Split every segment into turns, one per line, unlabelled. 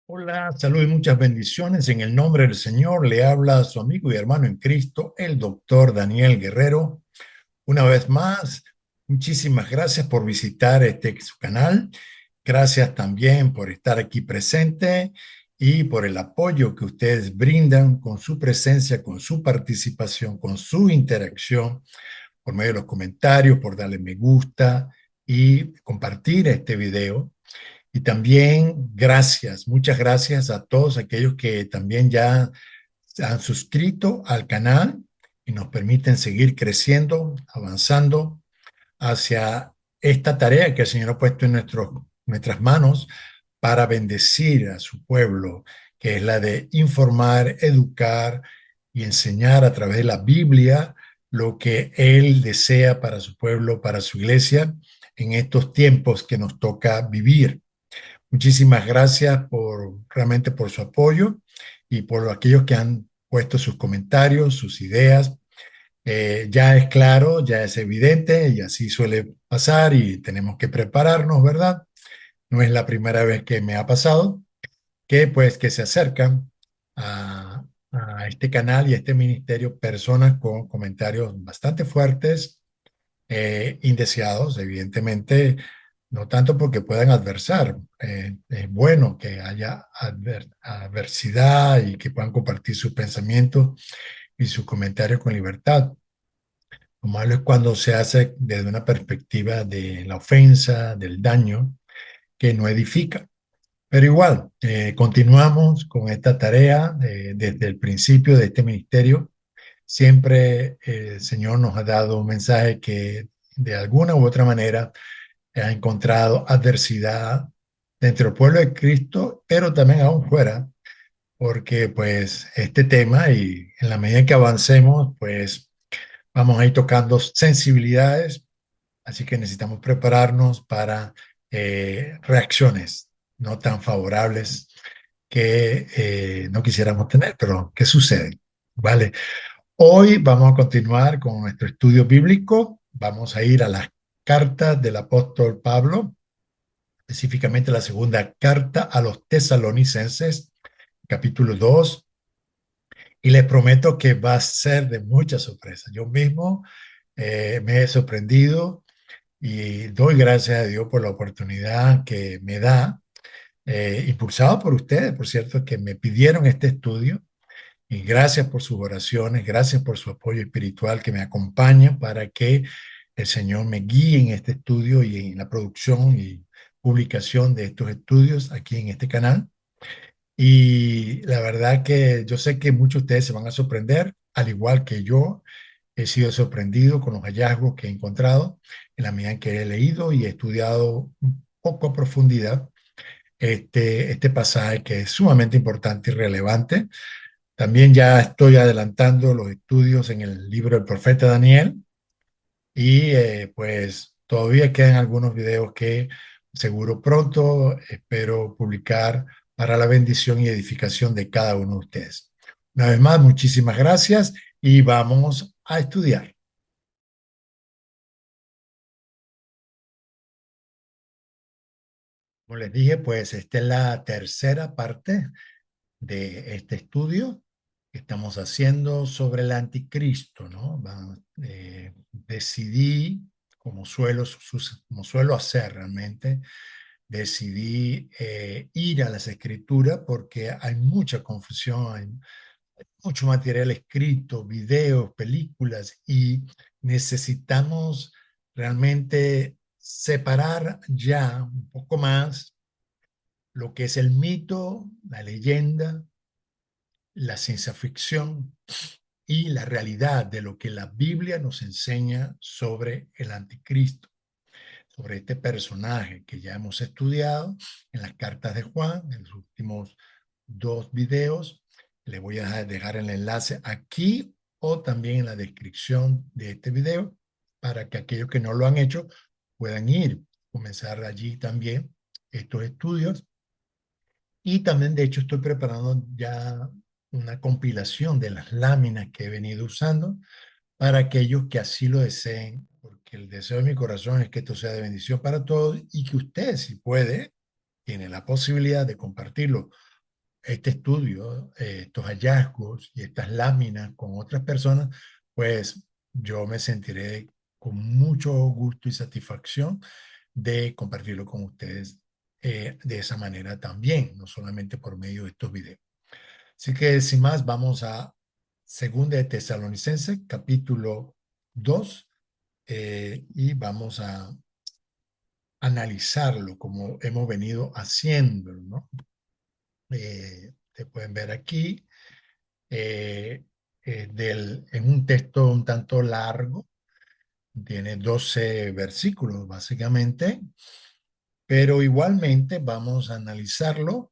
Hola, salud y muchas bendiciones. En el nombre del Señor le habla su amigo y hermano en Cristo, el doctor Daniel Guerrero. Una vez más, muchísimas gracias por visitar su canal. Gracias también por estar aquí presente y por el apoyo que ustedes brindan con su presencia, con su participación, con su interacción, por medio de los comentarios, por darle me gusta y compartir este video. Y también gracias, muchas gracias a todos aquellos que también ya se han suscrito al canal y nos permiten seguir creciendo, avanzando hacia esta tarea que el Señor ha puesto en nuestras manos para bendecir a su pueblo, que es la de informar, educar y enseñar a través de la Biblia lo que Él desea para su pueblo, para su iglesia, en estos tiempos que nos toca vivir. Muchísimas gracias realmente por su apoyo y por aquellos que han puesto sus comentarios, sus ideas. Ya es claro, ya es evidente y así suele pasar y tenemos que prepararnos, ¿verdad? No es la primera vez que me ha pasado que pues que se acercan a este canal y a este ministerio personas con comentarios bastante fuertes, indeseados, evidentemente, no tanto porque puedan adversar. Es bueno que haya adversidad y que puedan compartir sus pensamientos y sus comentarios con libertad. Lo malo es cuando se hace desde una perspectiva de la ofensa, del daño, que no edifica. Pero igual, continuamos con esta tarea desde el principio de este ministerio. Siempre el Señor nos ha dado un mensaje que de alguna u otra manera ha encontrado adversidad dentro del pueblo de Cristo, pero también aún fuera, porque pues este tema y en la medida que avancemos, pues vamos a ir tocando sensibilidades, así que necesitamos prepararnos para reacciones no tan favorables que no quisiéramos tener, pero ¿qué sucede? ¿Vale? Hoy vamos a continuar con nuestro estudio bíblico. Vamos a ir a las cartas del apóstol Pablo, específicamente la segunda carta a los tesalonicenses, capítulo 2, y les prometo que va a ser de mucha sorpresa. Yo mismo me he sorprendido y doy gracias a Dios por la oportunidad que me da, impulsado por ustedes, por cierto, que me pidieron este estudio. Y gracias por sus oraciones, gracias por su apoyo espiritual que me acompaña para que el Señor me guíe en este estudio y en la producción y publicación de estos estudios aquí en este canal. Y la verdad que yo sé que muchos de ustedes se van a sorprender, al igual que yo he sido sorprendido con los hallazgos que he encontrado en la medida en que he leído y he estudiado un poco a profundidad este pasaje que es sumamente importante y relevante. También ya estoy adelantando los estudios en el libro del profeta Daniel y pues todavía quedan algunos videos que seguro pronto espero publicar para la bendición y edificación de cada uno de ustedes. Una vez más, muchísimas gracias y vamos a estudiar. Como les dije, pues esta es la tercera parte de este estudio que estamos haciendo sobre el anticristo, ¿no? Decidí, como suelo hacer realmente, decidí ir a las escrituras porque hay mucha confusión, hay mucho material escrito, videos, películas, y necesitamos realmente separar ya un poco más lo que es el mito, la leyenda, la ciencia ficción y la realidad de lo que la Biblia nos enseña sobre el anticristo, sobre este personaje que ya hemos estudiado en las cartas de Juan, en los últimos dos videos. Le voy a dejar el enlace aquí o también en la descripción de este video para que aquellos que no lo han hecho puedan ir, comenzar allí también estos estudios. Y también, de hecho, estoy preparando ya una compilación de las láminas que he venido usando para aquellos que así lo deseen, porque el deseo de mi corazón es que esto sea de bendición para todos y que usted, si puede, tiene la posibilidad de compartirlo este estudio, estos hallazgos y estas láminas con otras personas, pues yo me sentiré con mucho gusto y satisfacción de compartirlo con ustedes de esa manera también, no solamente por medio de estos videos. Así que sin más, vamos a Segunda de Tesalonicenses, capítulo 2, y vamos a analizarlo como hemos venido haciéndolo, ¿no? Te pueden ver aquí, en un texto un tanto largo, tiene 12 versículos básicamente, pero igualmente vamos a analizarlo,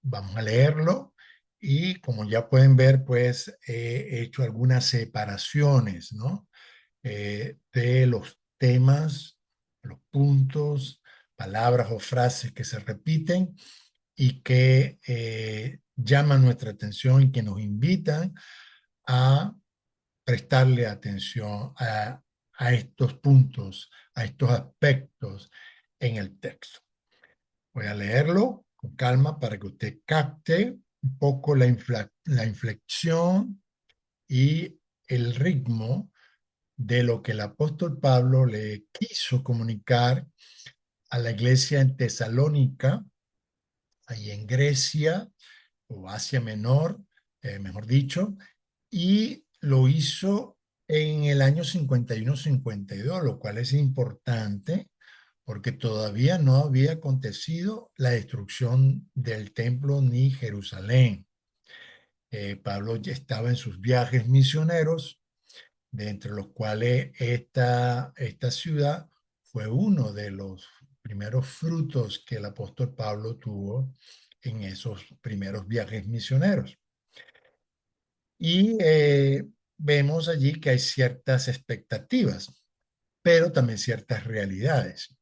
vamos a leerlo y como ya pueden ver, pues he hecho algunas separaciones, ¿no? De los temas, los puntos, palabras o frases que se repiten y que llaman nuestra atención y que nos invitan a prestarle atención a estos puntos, a estos aspectos en el texto. Voy a leerlo con calma para que usted capte un poco la inflexión y el ritmo de lo que el apóstol Pablo le quiso comunicar a la iglesia en Tesalónica, ahí en Grecia o Asia Menor, mejor dicho, y lo hizo en el año 51-52, lo cual es importante porque todavía no había acontecido la destrucción del templo ni Jerusalén. Pablo ya estaba en sus viajes misioneros, de entre los cuales esta ciudad fue uno de los primeros frutos que el apóstol Pablo tuvo en esos primeros viajes misioneros. Y vemos allí que hay ciertas expectativas, pero también ciertas realidades.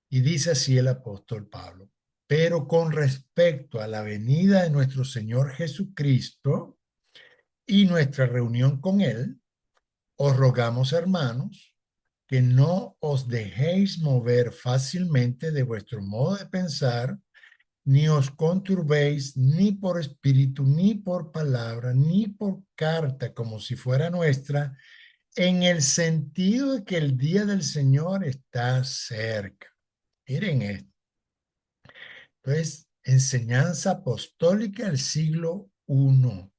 Y dice así el apóstol Pablo: pero con respecto a la venida de nuestro Señor Jesucristo y nuestra reunión con Él, os rogamos, hermanos, que no os dejéis mover fácilmente de vuestro modo de pensar, ni os conturbéis ni por espíritu, ni por palabra, ni por carta, como si fuera nuestra, en el sentido de que el día del Señor está cerca. Miren esto. Entonces, enseñanza apostólica del siglo I.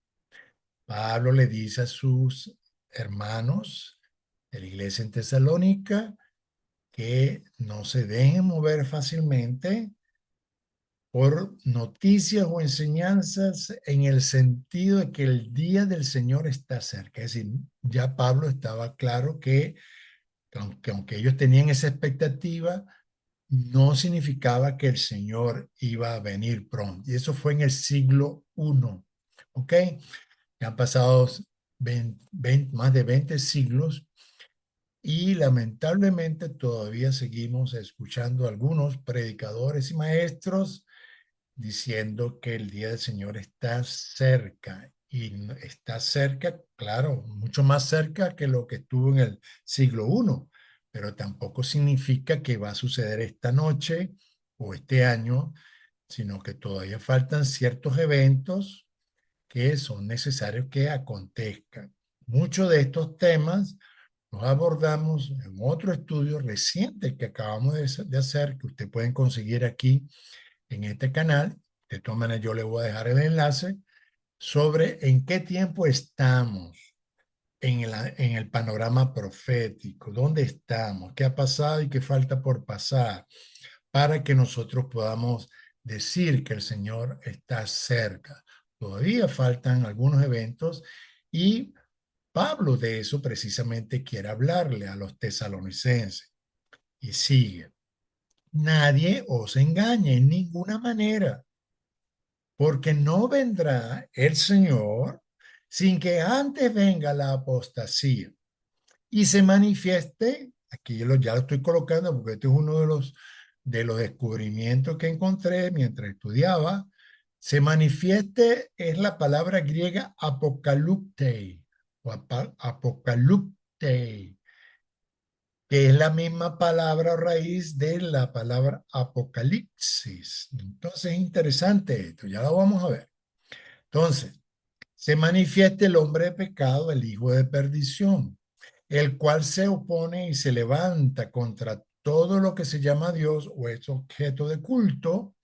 Pablo le dice a sus hermanos de la iglesia en Tesalónica que no se dejen mover fácilmente por noticias o enseñanzas en el sentido de que el día del Señor está cerca. Es decir, ya Pablo estaba claro que aunque ellos tenían esa expectativa, no significaba que el Señor iba a venir pronto. Y eso fue en el siglo I. ¿Ok? Ya han pasado más de 20 siglos y lamentablemente todavía seguimos escuchando a algunos predicadores y maestros diciendo que el día del Señor está cerca. Y está cerca, claro, mucho más cerca que lo que estuvo en el siglo I, pero tampoco significa que va a suceder esta noche o este año, sino que todavía faltan ciertos eventos que son necesarios que acontezcan. Muchos de estos temas los abordamos en otro estudio reciente que acabamos de hacer, que ustedes pueden conseguir aquí en este canal. De todas maneras, yo les voy a dejar el enlace sobre en qué tiempo estamos en el panorama profético, dónde estamos, qué ha pasado y qué falta por pasar, para que nosotros podamos decir que el Señor está cerca. Todavía faltan algunos eventos y Pablo de eso precisamente quiere hablarle a los tesalonicenses. Y sigue: nadie os engañe en ninguna manera, porque no vendrá el Señor sin que antes venga la apostasía y se manifieste. Aquí ya lo estoy colocando porque este es uno de los descubrimientos que encontré mientras estudiaba. Se manifieste es la palabra griega apocaluptei o apocaluptei, que es la misma palabra o raíz de la palabra apocalipsis. Entonces es interesante esto, ya lo vamos a ver. Entonces, se manifiesta el hombre de pecado, el hijo de perdición, el cual se opone y se levanta contra todo lo que se llama Dios o es objeto de culto,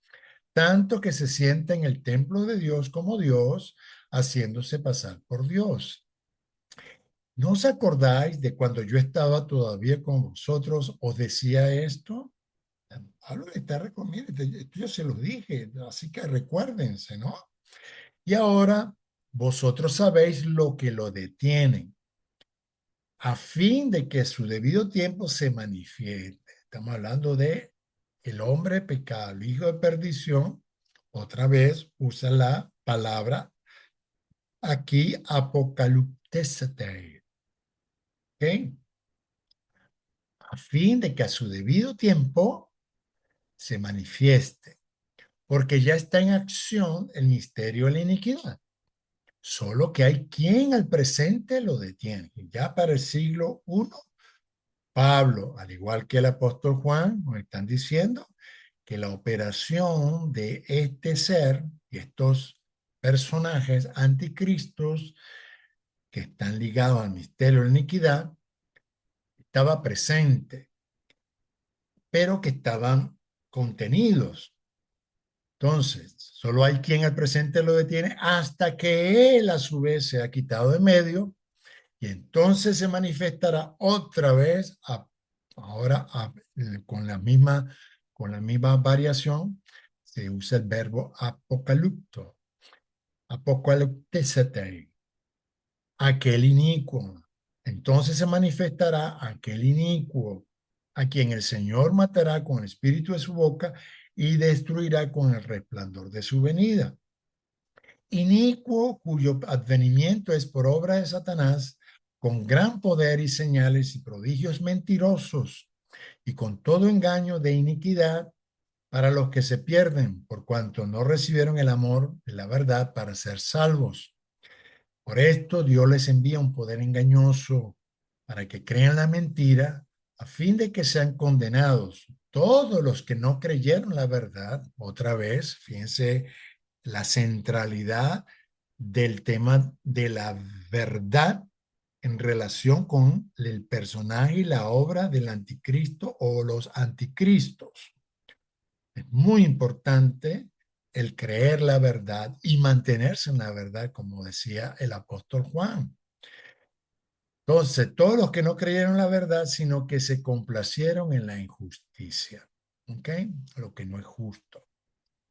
tanto que se sienta en el templo de Dios como Dios, haciéndose pasar por Dios. ¿No os acordáis de cuando yo estaba todavía con vosotros, os decía esto? Pablo le está recomendando, esto yo se lo dije, así que recuérdense, ¿no? Y ahora vosotros sabéis lo que lo detiene, a fin de que su debido tiempo se manifieste. Estamos hablando de el hombre pecado, el hijo de perdición. Otra vez usa la palabra aquí apocaliptesate, ¿ok? A fin de que a su debido tiempo se manifieste, porque ya está en acción el misterio de la iniquidad. Solo que hay quien al presente lo detiene. Ya para el siglo I, Pablo, al igual que el apóstol Juan, nos están diciendo que la operación de este ser y estos personajes anticristos que están ligados al misterio de la iniquidad estaba presente, pero que estaban contenidos. Entonces, solo hay quien al presente lo detiene hasta que él a su vez se ha quitado de medio y entonces se manifestará otra vez, ahora con la misma variación, se usa el verbo apocalipto, apocaliptesate, aquel inicuo. Entonces se manifestará aquel inicuo, a quien el Señor matará con el espíritu de su boca y destruirá con el resplandor de su venida. Inicuo cuyo advenimiento es por obra de Satanás, con gran poder y señales y prodigios mentirosos, y con todo engaño de iniquidad para los que se pierden, por cuanto no recibieron el amor de la verdad para ser salvos. Por esto Dios les envía un poder engañoso para que crean la mentira, a fin de que sean condenados todos los que no creyeron la verdad. Otra vez, fíjense la centralidad del tema de la verdad en relación con el personaje y la obra del anticristo o los anticristos. Es muy importante el creer la verdad y mantenerse en la verdad, como decía el apóstol Juan. Entonces, todos los que no creyeron la verdad, sino que se complacieron en la injusticia, ¿ok? Lo que no es justo.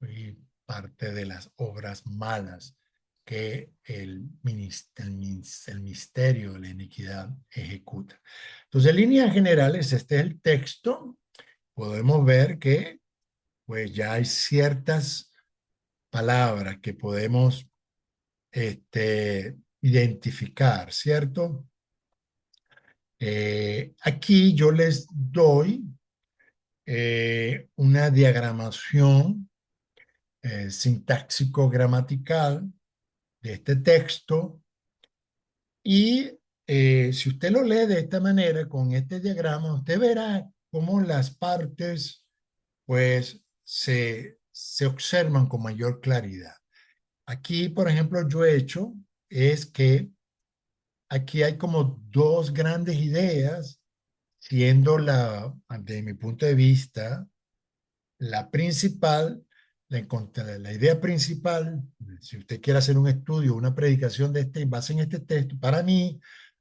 Y parte de las obras malas que el misterio de la iniquidad ejecuta. Entonces, en líneas generales, este es el texto. Podemos ver que pues ya hay ciertas palabras que podemos identificar, ¿cierto? Aquí yo les doy una diagramación sintáxico-gramatical de este texto y si usted lo lee de esta manera, con este diagrama, usted verá cómo las partes pues se observan con mayor claridad. Aquí, por ejemplo, yo he hecho es que aquí hay como dos grandes ideas, siendo de mi punto de vista, la principal, la idea principal, si usted quiere hacer un estudio, una predicación de este, base en este texto, para mí,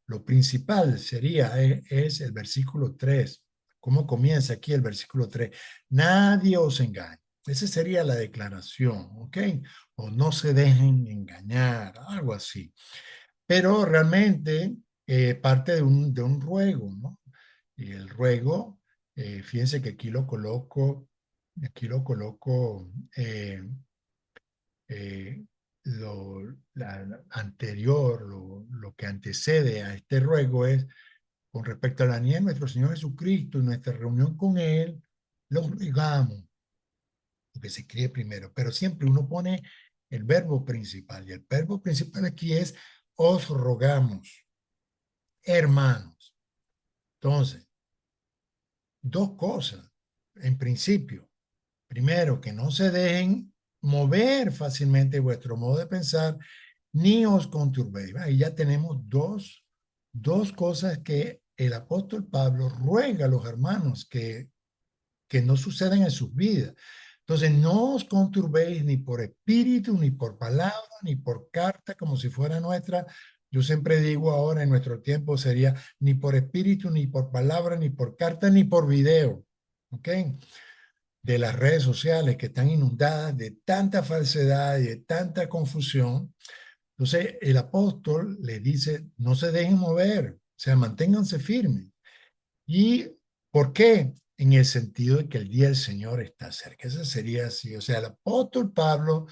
lo principal sería, es el versículo 3. ¿Cómo comienza aquí el versículo 3? Nadie os engañe. Esa sería la declaración, ¿ok? O no se dejen engañar, algo así. Pero realmente parte de un ruego, ¿no? Y el ruego, fíjense que aquí lo coloco, eh, la anterior, lo que antecede a este ruego es con respecto a la niña de nuestro Señor Jesucristo y nuestra reunión con Él, los rogamos, porque se escribe primero, pero siempre uno pone el verbo principal y el verbo principal aquí es os rogamos, hermanos. Entonces, dos cosas, en principio. Primero, que no se dejen mover fácilmente vuestro modo de pensar, ni os conturbéis. Ahí ya tenemos dos cosas que el apóstol Pablo ruega a los hermanos que no sucedan en sus vidas. Entonces, no os conturbéis ni por espíritu, ni por palabra, ni por carta, como si fuera nuestra. Yo siempre digo ahora en nuestro tiempo sería ni por espíritu, ni por palabra, ni por carta, ni por video. ¿Ok? De las redes sociales que están inundadas de tanta falsedad y de tanta confusión. Entonces, el apóstol le dice, no se dejen mover, o sea, manténganse firmes. ¿Y por qué? En el sentido de que el día del Señor está cerca. Eso sería así. O sea, el apóstol Pablo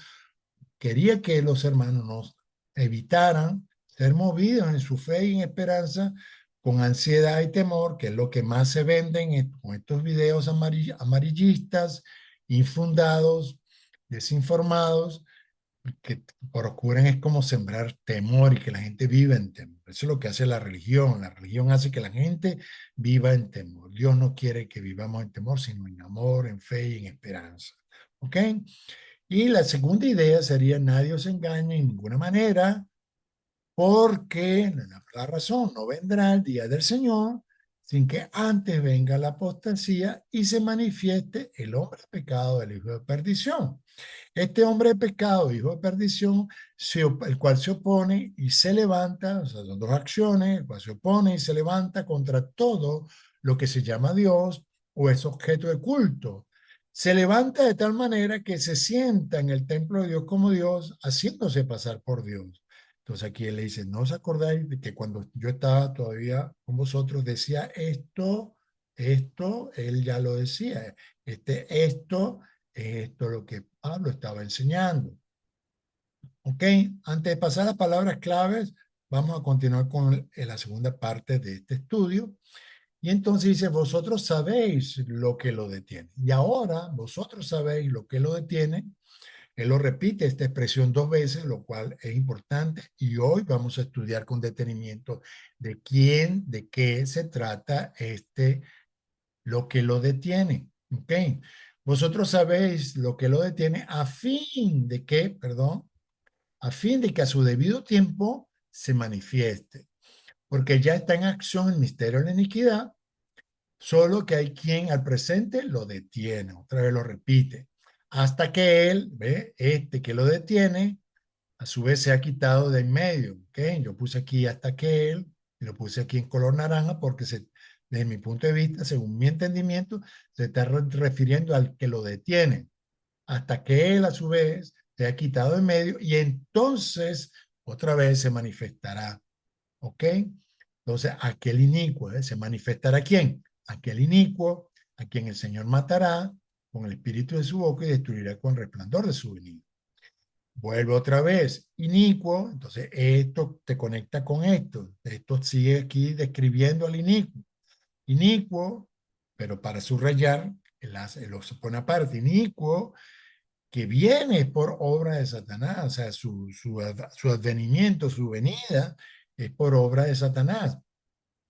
quería que los hermanos nos evitaran ser movidos en su fe y en esperanza con ansiedad y temor, que es lo que más se venden con estos videos amarillistas, infundados, desinformados, que procuran es como sembrar temor y que la gente viva en temor. Eso es lo que hace la religión. La religión hace que la gente viva en temor. Dios no quiere que vivamos en temor, sino en amor, en fe y en esperanza. ¿Ok? Y la segunda idea sería nadie os engañe en ninguna manera, porque la razón no vendrá el día del Señor sin que antes venga la apostasía y se manifieste el hombre de pecado, el hijo de perdición. Este hombre de pecado, hijo de perdición, el cual se opone y se levanta, o sea, son dos acciones, el cual se opone y se levanta contra todo lo que se llama Dios o es objeto de culto. Se levanta de tal manera que se sienta en el templo de Dios como Dios, haciéndose pasar por Dios. Entonces aquí él le dice, ¿no os acordáis de que cuando yo estaba todavía con vosotros decía esto, él ya lo decía, esto lo que Pablo estaba enseñando. ¿Ok? Antes de pasar a las palabras claves, vamos a continuar con la segunda parte de este estudio. Y entonces dice, vosotros sabéis lo que lo detiene. Y ahora vosotros sabéis lo que lo detiene. Él lo repite, esta expresión dos veces, lo cual es importante. Y hoy vamos a estudiar con detenimiento de quién, de qué se trata lo que lo detiene. ¿Ok? Vosotros sabéis lo que lo detiene a fin de que, perdón, a fin de que a su debido tiempo se manifieste, porque ya está en acción el misterio de la iniquidad, solo que hay quien al presente lo detiene, otra vez lo repite, hasta que él, ve, que lo detiene, a su vez se ha quitado de en medio, ¿ok? Yo puse aquí hasta que él, y lo puse aquí en color naranja porque desde mi punto de vista, según mi entendimiento, se está refiriendo al que lo detiene, hasta que él a su vez se ha quitado en medio y entonces otra vez se manifestará, ¿ok? Entonces, aquel inicuo, ¿se manifestará quién? Aquel inicuo a quien el Señor matará con el espíritu de su boca y destruirá con resplandor de su venida. Vuelve otra vez, inicuo, entonces esto te conecta con esto. Esto sigue aquí describiendo al inicuo. Inicuo, pero para subrayar, lo se pone aparte. Inicuo que viene por obra de Satanás, o sea, su advenimiento, su venida es por obra de Satanás,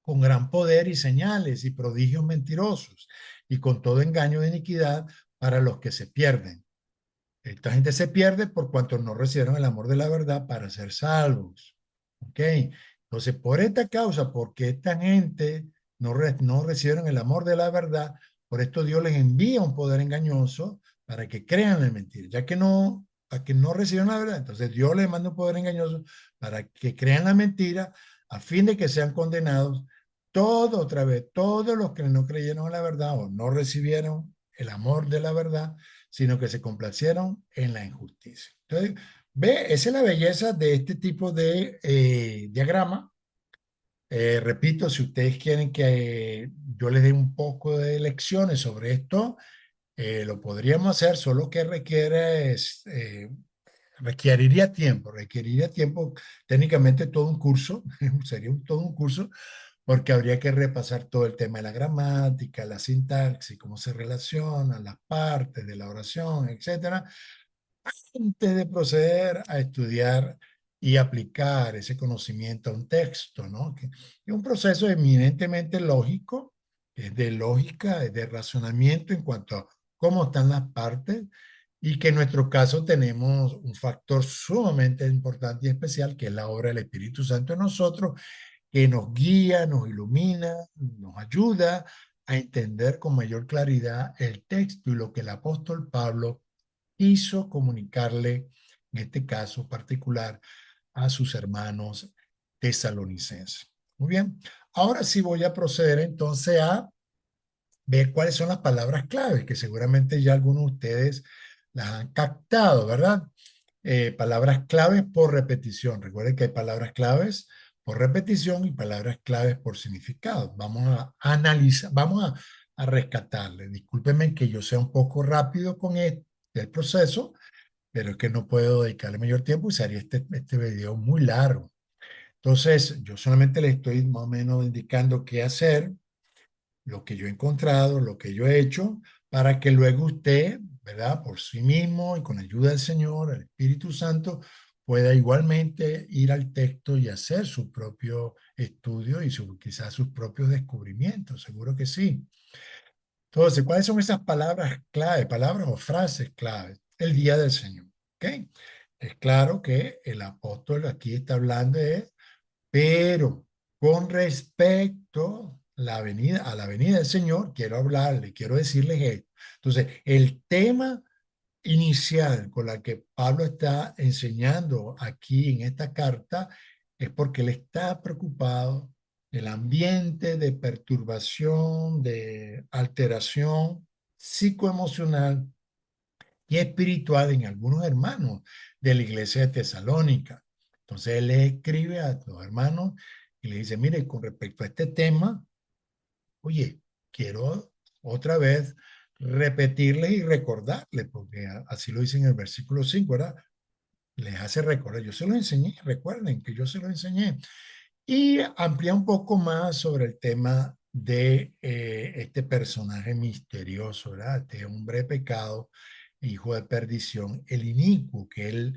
con gran poder y señales y prodigios mentirosos, y con todo engaño de iniquidad para los que se pierden. Esta gente se pierde por cuanto no recibieron el amor de la verdad para ser salvos. ¿Ok? Entonces, por esta causa, porque esta gente no recibieron el amor de la verdad, por esto Dios les envía un poder engañoso para que crean en mentira, ya que no, para que no recibieron la verdad. Entonces, Dios les manda un poder engañoso para que crean la mentira a fin de que sean condenados otra vez, todos los que no creyeron en la verdad o no recibieron el amor de la verdad, sino que se complacieron en la injusticia. Entonces, ve, esa es la belleza de este tipo de diagrama. Repito, si ustedes quieren que yo les dé un poco de lecciones sobre esto, lo podríamos hacer, solo que requeriría tiempo, técnicamente todo un curso, sería todo un curso, porque habría que repasar todo el tema de la gramática, la sintaxis, cómo se relacionan las partes de la oración, etcétera, antes de proceder a estudiar y aplicar ese conocimiento a un texto, ¿no? Que es un proceso eminentemente lógico es de lógica, es de razonamiento en cuanto a cómo están las partes y que en nuestro caso tenemos un factor sumamente importante y especial que es la obra del Espíritu Santo en nosotros, que nos guía, nos ilumina, nos ayuda a entender con mayor claridad el texto y lo que el apóstol Pablo quiso comunicarle, en este caso particular, a sus hermanos tesalonicenses. Muy bien, ahora sí voy a proceder entonces a ver cuáles son las palabras claves, que seguramente ya algunos de ustedes las han captado, ¿verdad? Palabras claves por repetición. Recuerden que hay palabras claves por repetición y palabras claves por significado. Vamos a analizar, a rescatarle. Discúlpenme que yo sea un poco rápido con el proceso, pero es que no puedo dedicarle mayor tiempo y sería este video muy largo. Entonces, yo solamente le estoy más o menos indicando qué hacer, lo que yo he encontrado, lo que yo he hecho, para que luego usted, ¿verdad? Por sí mismo y con ayuda del Señor, el Espíritu Santo, pueda igualmente ir al texto y hacer su propio estudio y quizás sus propios descubrimientos, seguro que sí. Entonces, ¿cuáles son esas palabras clave, palabras o frases claves? El día del Señor, ¿ok? Es claro que el apóstol aquí está hablando de pero con respecto a la venida del Señor, quiero hablarle, quiero decirles esto. Entonces, el tema inicial con la que Pablo está enseñando aquí en esta carta es porque él está preocupado del ambiente de perturbación, de alteración psicoemocional y espiritual en algunos hermanos de la iglesia de Tesalónica. Entonces él le escribe a los hermanos y le dice, mire, con respecto a este tema, oye, quiero otra vez repetirles y recordarles, porque así lo dice en el versículo 5, ¿verdad? Les hace recordar, yo se lo enseñé, recuerden que yo se lo enseñé. Y amplía un poco más sobre el tema de este personaje misterioso, ¿verdad? Este hombre de pecado, hijo de perdición, el inicuo, que él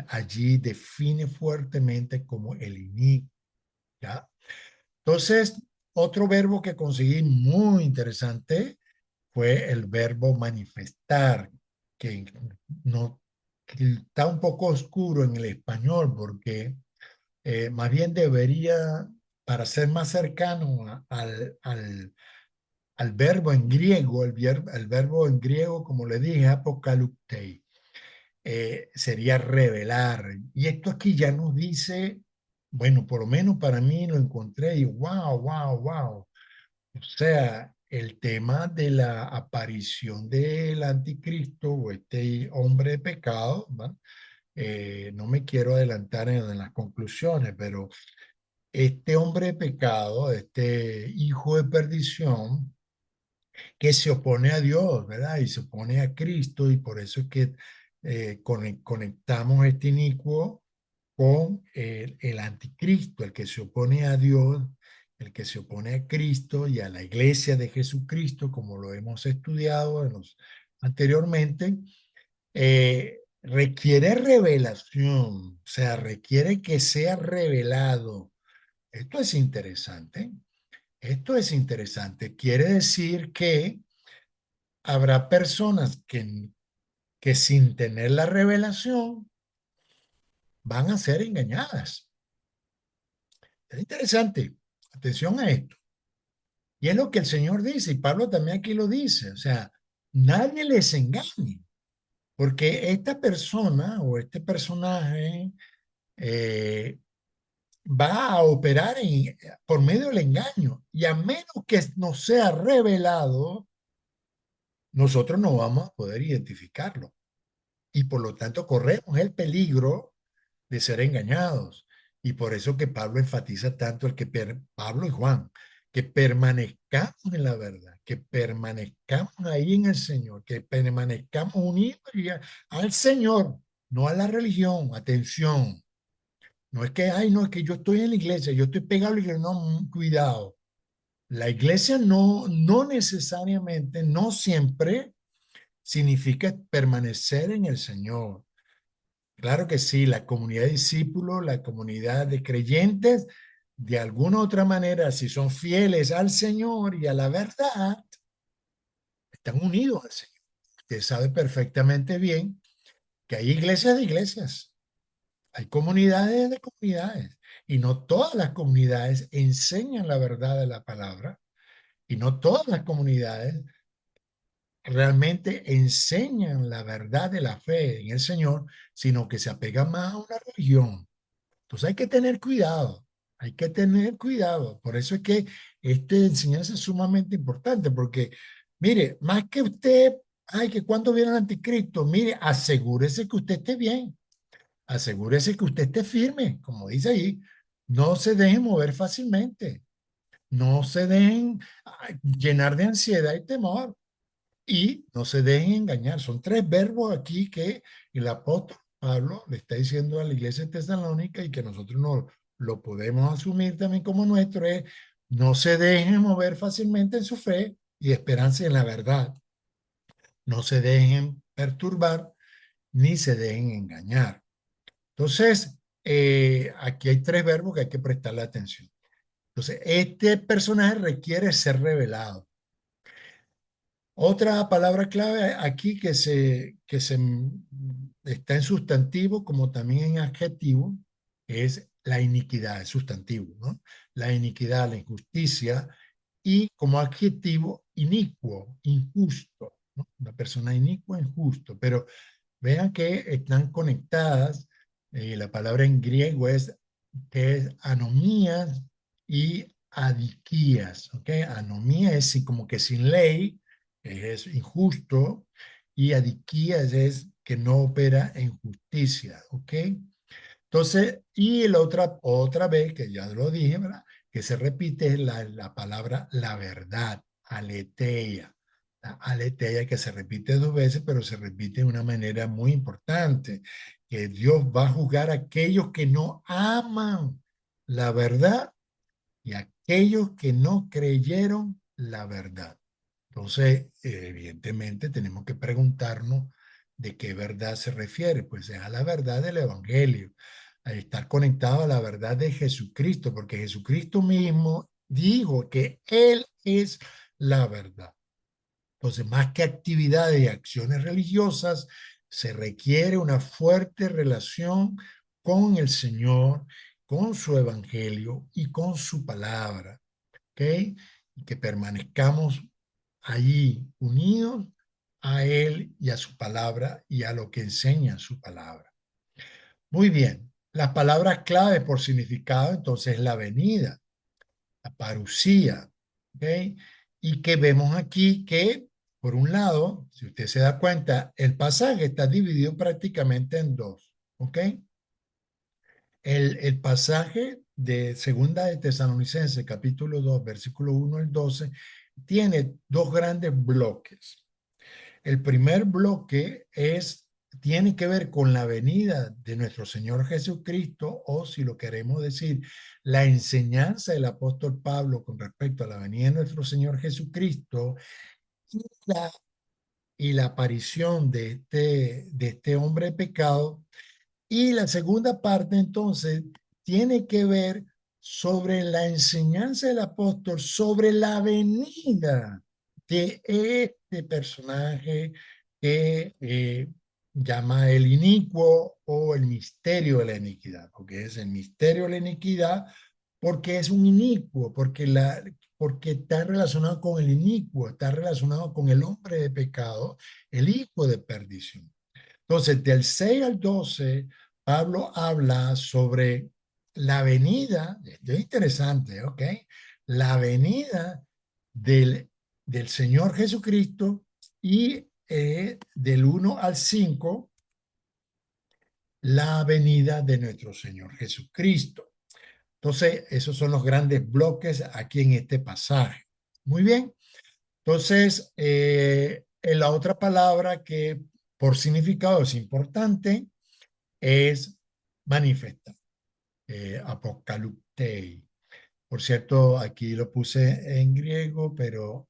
allí define fuertemente como el inicuo, ¿ya? Entonces, otro verbo que conseguí muy interesante fue el verbo manifestar, que no que está un poco oscuro en el español porque más bien debería, para ser más cercano al verbo en griego, el verbo en griego, como le dije, apokaluptei, sería revelar. Y esto aquí ya nos dice, bueno, por lo menos para mí lo encontré y wow, wow, wow. O sea, el tema de la aparición del anticristo o este hombre de pecado, ¿va? No me quiero adelantar en las conclusiones, pero este hombre de pecado, este hijo de perdición, que se opone a Dios, ¿verdad? Y se opone a Cristo, y por eso es que conectamos este inicuo con el anticristo, el que se opone a Dios, el que se opone a Cristo y a la iglesia de Jesucristo, como lo hemos estudiado anteriormente, requiere revelación, o sea, requiere que sea revelado. Esto es interesante. Esto es interesante. Quiere decir que habrá personas que sin tener la revelación van a ser engañadas. Es interesante. Atención a esto. Y es lo que el Señor dice, y Pablo también aquí lo dice. O sea, nadie les engañe, porque esta persona o este personaje eh, va a operar por medio del engaño. Y a menos que nos sea revelado, nosotros no vamos a poder identificarlo. Y por lo tanto corremos el peligro de ser engañados. Y por eso que Pablo enfatiza tanto Pablo y Juan, que permanezcamos en la verdad, que permanezcamos ahí en el Señor, que permanezcamos unidos al Señor, no a la religión. Atención, no es que, ay, no, es que yo estoy en la iglesia, yo estoy pegado a la iglesia, no, cuidado. La iglesia no necesariamente, no siempre significa permanecer en el Señor. Claro que sí, la comunidad de discípulos, la comunidad de creyentes de alguna u otra manera, si son fieles al Señor y a la verdad, están unidos al Señor. Usted sabe perfectamente bien que hay iglesias de iglesias, hay comunidades de comunidades, y no todas las comunidades enseñan la verdad de la palabra, y no todas las comunidades realmente enseñan la verdad de la fe en el Señor, sino que se apegan más a una religión. Entonces hay que tener cuidado, hay que tener cuidado. Por eso es que esta enseñanza es sumamente importante, porque mire, más que usted, ay, que cuando viene el anticristo, mire, asegúrese que usted esté bien, asegúrese que usted esté firme, como dice ahí, no se dejen mover fácilmente, no se dejen llenar de ansiedad y temor. Y no se dejen engañar. Son tres verbos aquí que el apóstol Pablo le está diciendo a la iglesia de Tesalónica y que nosotros no lo podemos asumir también como nuestro, es no se dejen mover fácilmente en su fe y esperanza en la verdad. No se dejen perturbar ni se dejen engañar. Entonces, aquí hay tres verbos que hay que prestarle atención. Entonces, este personaje requiere ser revelado. Otra palabra clave aquí que está en sustantivo como también en adjetivo es la iniquidad, es sustantivo, ¿no? La iniquidad, la injusticia y como adjetivo inicuo, injusto, ¿no? Una persona inicua, injusto, pero vean que están conectadas. La palabra en griego que es anomías y adiquías, ¿ok? Anomía es como que sin ley, es injusto, y adiquías es que no opera en justicia, ¿ok? Entonces, y la otra vez, que ya lo dije, ¿verdad? Que se repite es la palabra la verdad, aletheia. La aletheia que se repite dos veces, pero se repite de una manera muy importante, que Dios va a juzgar a aquellos que no aman la verdad y a aquellos que no creyeron la verdad. Entonces, evidentemente, tenemos que preguntarnos de qué verdad se refiere. Pues es a la verdad del Evangelio, a estar conectado a la verdad de Jesucristo, porque Jesucristo mismo dijo que Él es la verdad. Entonces, más que actividades y acciones religiosas, se requiere una fuerte relación con el Señor, con su Evangelio y con su palabra. ¿Ok? Y que permanezcamos allí unidos a Él y a su palabra y a lo que enseña su palabra. Muy bien, las palabras clave por significado entonces la venida, la parucía, ¿ok? Y que vemos aquí que, por un lado, si usted se da cuenta, el pasaje está dividido prácticamente en dos, ¿ok? El pasaje de Segunda de Tesalonicenses, capítulo 2 versículo 1 al 12 tiene dos grandes bloques. El primer bloque tiene que ver con la venida de nuestro Señor Jesucristo, o si lo queremos decir, la enseñanza del apóstol Pablo con respecto a la venida de nuestro Señor Jesucristo y la, y la aparición de este hombre de pecado. Y la segunda parte entonces tiene que ver sobre la enseñanza del apóstol sobre la venida de este personaje que llama el inicuo o el misterio de la iniquidad, porque es el misterio de la iniquidad, porque es un inicuo, porque está relacionado con el inicuo, está relacionado con el hombre de pecado, el hijo de perdición. Entonces, del 6 al 12, Pablo habla sobre la venida, esto es interesante, ¿ok? La venida del Señor Jesucristo y del 1 al 5, la venida de nuestro Señor Jesucristo. Entonces, esos son los grandes bloques aquí en este pasaje. Muy bien. Entonces, en la otra palabra que por significado es importante es manifestar, apocaluptei. Por cierto, aquí lo puse en griego, pero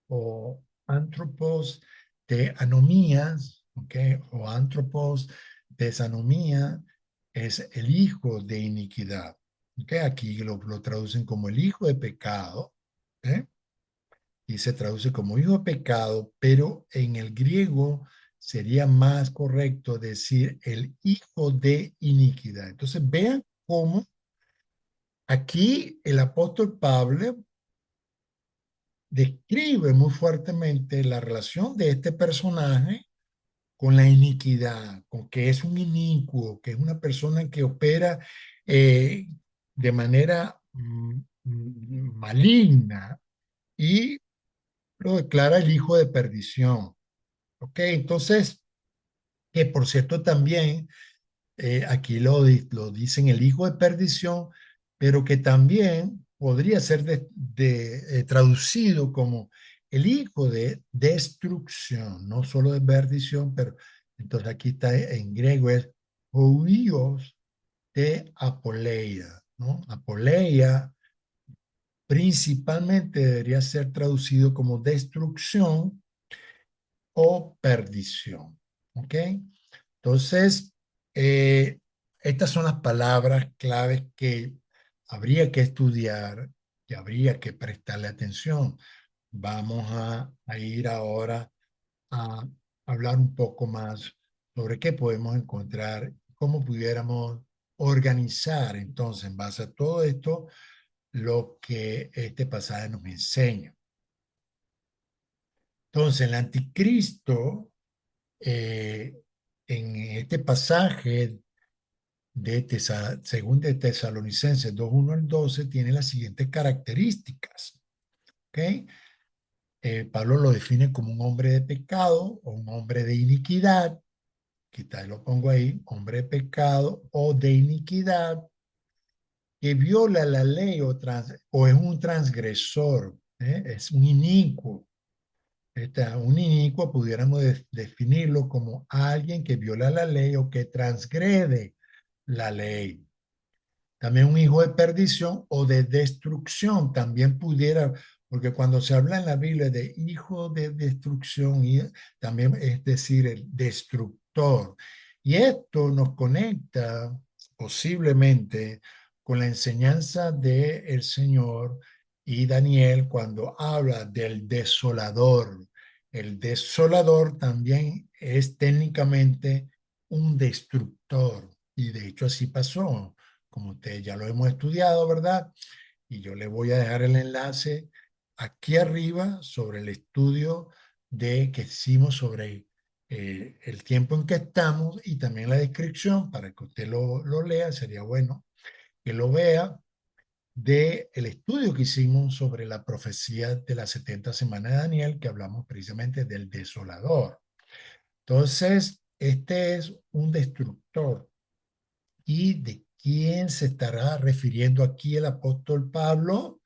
o anthropos de anomías, ¿ok? O anthropos de sanomía es el hijo de iniquidad. ¿ok? Aquí lo traducen como el hijo de pecado, ¿eh? Y se traduce como hijo de pecado, pero en el griego sería más correcto decir el hijo de iniquidad. Entonces vean cómo aquí el apóstol Pablo describe muy fuertemente la relación de este personaje con la iniquidad, con que es un inicuo, que es una persona que opera eh, de manera maligna y lo declara el hijo de perdición. ¿Ok? Entonces, que por cierto también aquí lo dicen el hijo de perdición, pero que también podría ser traducido como el hijo de destrucción, no solo de perdición, pero entonces aquí está en griego es huios de apoleia, ¿no? Apoleia principalmente debería ser traducido como destrucción o perdición, ¿ok? Entonces, estas son las palabras claves que habría que estudiar, que habría que prestarle atención. Vamos a ir ahora a hablar un poco más sobre qué podemos encontrar, cómo pudiéramos organizar entonces en base a todo esto lo que este pasaje nos enseña. Entonces, el anticristo, eh, en este pasaje según de Tesalonicenses 2:1 al 12, tiene las siguientes características. ¿Ok? Pablo lo define como un hombre de pecado o un hombre de iniquidad. Quizá lo pongo ahí, hombre de pecado o de iniquidad que viola la ley o es un transgresor, es un inicuo. Un inicuo pudiéramos definirlo como alguien que viola la ley o que transgrede la ley. También un hijo de perdición o de destrucción también pudiera, porque cuando se habla en la Biblia de hijo de destrucción, también es decir, el destructor. Y esto nos conecta posiblemente con la enseñanza del Señor y Daniel cuando habla del desolador. El desolador también es técnicamente un destructor. Y de hecho así pasó, como ustedes ya lo hemos estudiado, ¿verdad? Y yo le voy a dejar el enlace aquí arriba sobre el estudio que hicimos sobre el tiempo en que estamos y también la descripción para que usted lo lea. Sería bueno que lo vea del estudio que hicimos sobre la profecía de las 70 semanas de Daniel, que hablamos precisamente del desolador. Entonces, este es un destructor. ¿Y de quién se estará refiriendo aquí el apóstol Pablo?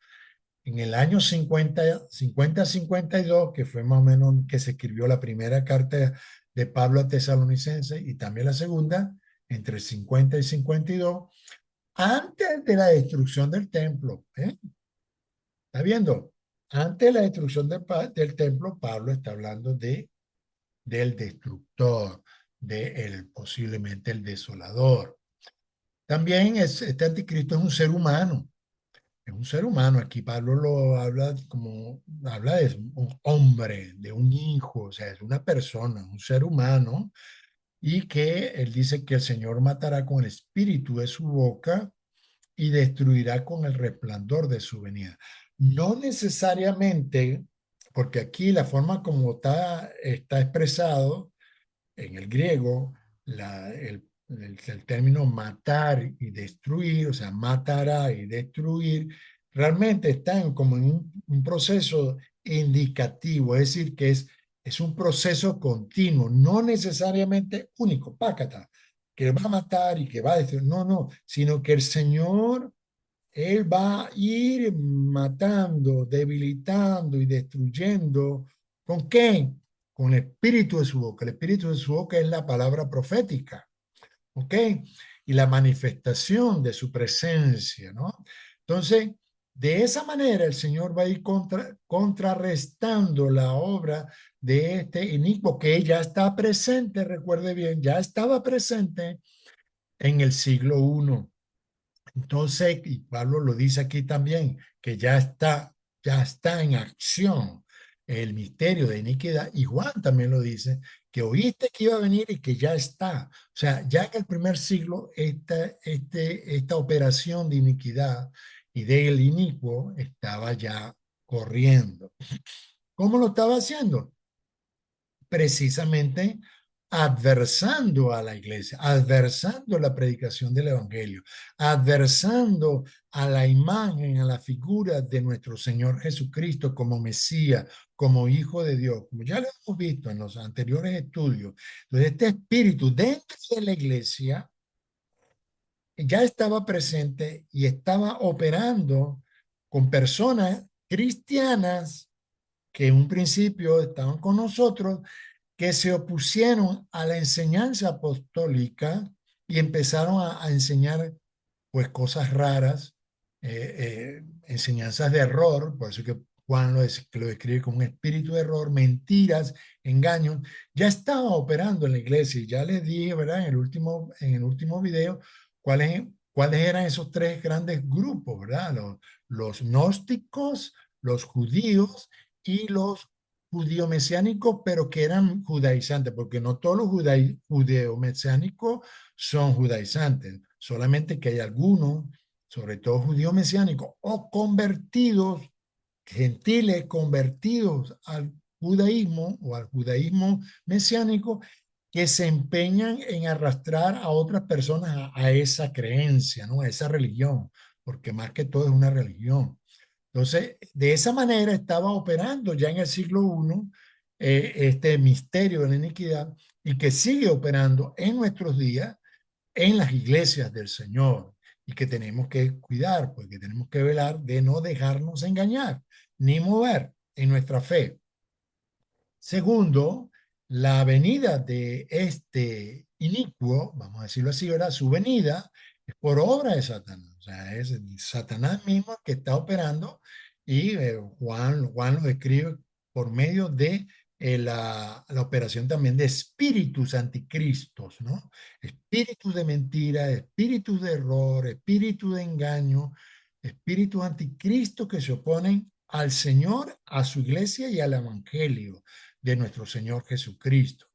En el año 50-52, que fue más o menos que se escribió la primera carta de Pablo a Tesalonicenses y también la segunda, entre el 50 y 52, antes de la destrucción del templo. ¿Está viendo? Antes de la destrucción del templo, Pablo está hablando del destructor, posiblemente el desolador. También este anticristo es un ser humano. Es un ser humano. Aquí Pablo lo habla como, habla de un hombre, de un hijo, o sea, es una persona, un ser humano, y que él dice que el Señor matará con el espíritu de su boca y destruirá con el resplandor de su venida. No necesariamente, porque aquí la forma como está expresado, en el griego, el término matar y destruir, o sea, matará y destruir, realmente están como en un proceso indicativo, es decir, que es un proceso continuo, no necesariamente único, pácata, que va a matar y que va a destruir, no, no, sino que el Señor, Él va a ir matando, debilitando y destruyendo. ¿Con qué? Con el espíritu de su boca. El espíritu de su boca es la palabra profética, ¿ok? Y la manifestación de su presencia, ¿no? Entonces, de esa manera el Señor va a ir contrarrestando la obra de este inicuo que ya está presente, recuerde bien, ya estaba presente en el siglo I. Entonces, y Pablo lo dice aquí también, que ya está en acción el misterio de iniquidad, y Juan también lo dice, que oíste que iba a venir y que ya está. O sea, ya en el primer siglo, esta operación de iniquidad y del inicuo estaba ya corriendo. ¿Cómo lo estaba haciendo? Precisamente adversando a la iglesia, adversando la predicación del evangelio, adversando a la imagen, a la figura de nuestro Señor Jesucristo como Mesías, como Hijo de Dios, como ya lo hemos visto en los anteriores estudios. Entonces, este espíritu dentro de la iglesia ya estaba presente y estaba operando con personas cristianas que en un principio estaban con nosotros, que se opusieron a la enseñanza apostólica y empezaron a enseñar pues cosas raras, enseñanzas de error, por eso que Juan que lo describe como un espíritu de error, mentiras, engaños, ya estaba operando en la iglesia y ya les dije, ¿verdad? En el último video, cuáles eran esos tres grandes grupos, ¿verdad? Los gnósticos, los judíos y los judío-mesiánicos, pero que eran judaizantes, porque no todos los judeo-mesiánicos son judaizantes, solamente que hay algunos, sobre todo judíos mesiánicos o convertidos, gentiles convertidos al judaísmo o al judaísmo mesiánico, que se empeñan en arrastrar a otras personas a esa creencia, ¿no? A esa religión, porque más que todo es una religión. Entonces, de esa manera estaba operando ya en el siglo I este misterio de la iniquidad y que sigue operando en nuestros días en las iglesias del Señor y que tenemos que cuidar, porque tenemos que velar de no dejarnos engañar ni mover en nuestra fe. Segundo, la venida de este inicuo, vamos a decirlo así, ¿verdad? Su venida es por obra de Satanás. O sea, es Satanás mismo el que está operando y Juan lo describe por medio de la operación también de espíritus anticristos, ¿no? Espíritus de mentira, espíritus de error, espíritus de engaño, espíritus anticristos que se oponen al Señor, a su iglesia y al evangelio de nuestro Señor Jesucristo.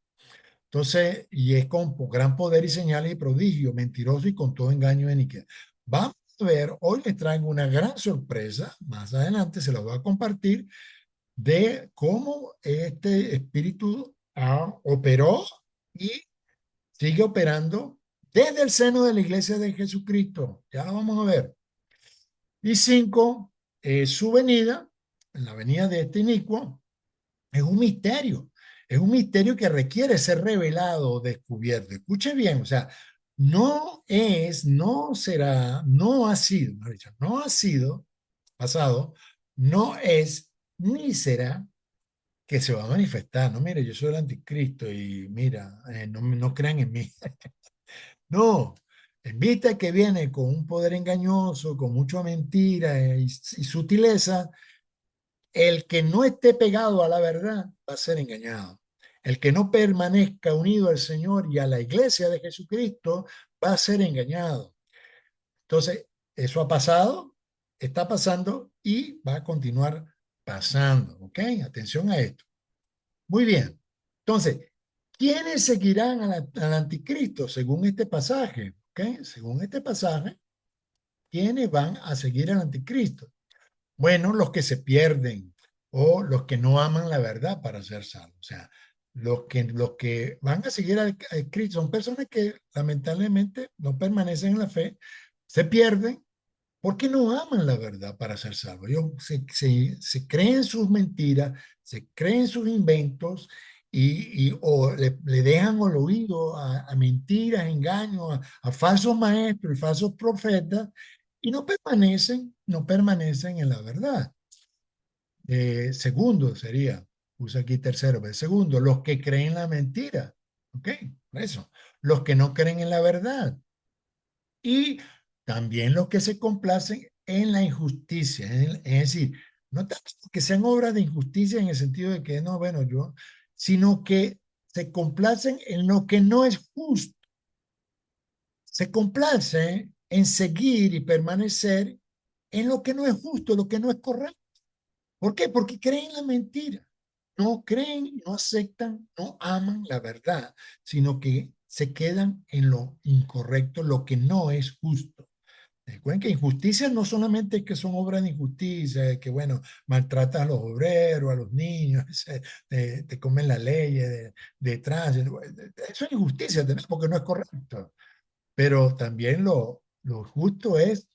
Entonces, y es con gran poder y señales y prodigio, mentiroso y con todo engaño y iniquidad. Vamos a ver, hoy les traigo una gran sorpresa, más adelante se la voy a compartir, de cómo este espíritu operó y sigue operando desde el seno de la iglesia de Jesucristo. Ya lo vamos a ver. Y cinco, su venida, en la venida de este inicuo, es un misterio. Es un misterio que requiere ser revelado o descubierto. Escuche bien, o sea, no es, no será, no ha sido, no ha sido pasado, no es, ni será que se va a manifestar. No, mire, yo soy el anticristo y mira, no crean en mí. No, en vista que viene con un poder engañoso, con mucha mentira y sutileza, el que no esté pegado a la verdad va a ser engañado. El que no permanezca unido al Señor y a la iglesia de Jesucristo va a ser engañado. Entonces, eso ha pasado, está pasando y va a continuar pasando. ¿Ok? Atención a esto. Muy bien. Entonces, ¿quiénes seguirán al anticristo según este pasaje? ¿Ok? Según este pasaje, ¿quiénes van a seguir al anticristo? Bueno, los que se pierden o los que no aman la verdad para ser salvos. O sea, los que van a seguir a Cristo son personas que lamentablemente no permanecen en la fe, se pierden porque no aman la verdad para ser salvos. Ellos se creen sus mentiras, se creen sus inventos o le dejan el oído a mentiras, engaños, a falsos maestros y falsos profetas y no permanecen en la verdad. Segundo sería, puse aquí tercero, pero segundo, los que creen la mentira. ¿Ok? Eso. Los que no creen en la verdad. Y también los que se complacen en la injusticia. Es decir, no tanto que sean obras de injusticia en el sentido de que no, bueno, yo, sino que se complacen en lo que no es justo. Se complacen en seguir y permanecer en lo que no es justo, lo que no es correcto. ¿Por qué? Porque creen la mentira. No creen, no aceptan, no aman la verdad, sino que se quedan en lo incorrecto, lo que no es justo. Recuerden que injusticias no solamente es que son obras de injusticia, que bueno, maltratas a los obreros, a los niños, te comen la ley de tránsito. Eso es injusticia, porque no es correcto. Pero también lo justo es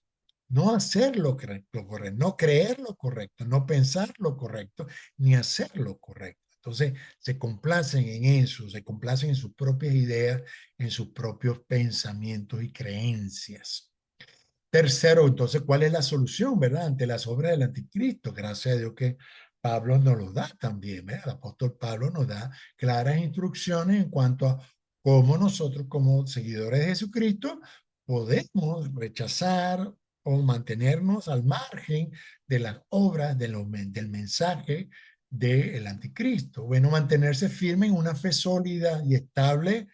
no hacer lo correcto, no creer lo correcto, no pensar lo correcto, ni hacer lo correcto. Entonces se complacen en eso, se complacen en sus propias ideas, en sus propios pensamientos y creencias. Tercero, entonces, ¿cuál es la solución, verdad? Ante las obras del anticristo. Gracias a Dios que Pablo nos lo da también, ¿verdad? El apóstol Pablo nos da claras instrucciones en cuanto a cómo nosotros, como seguidores de Jesucristo, podemos rechazar o mantenernos al margen de las obras del mensaje del anticristo. Bueno, mantenerse firme en una fe sólida y estable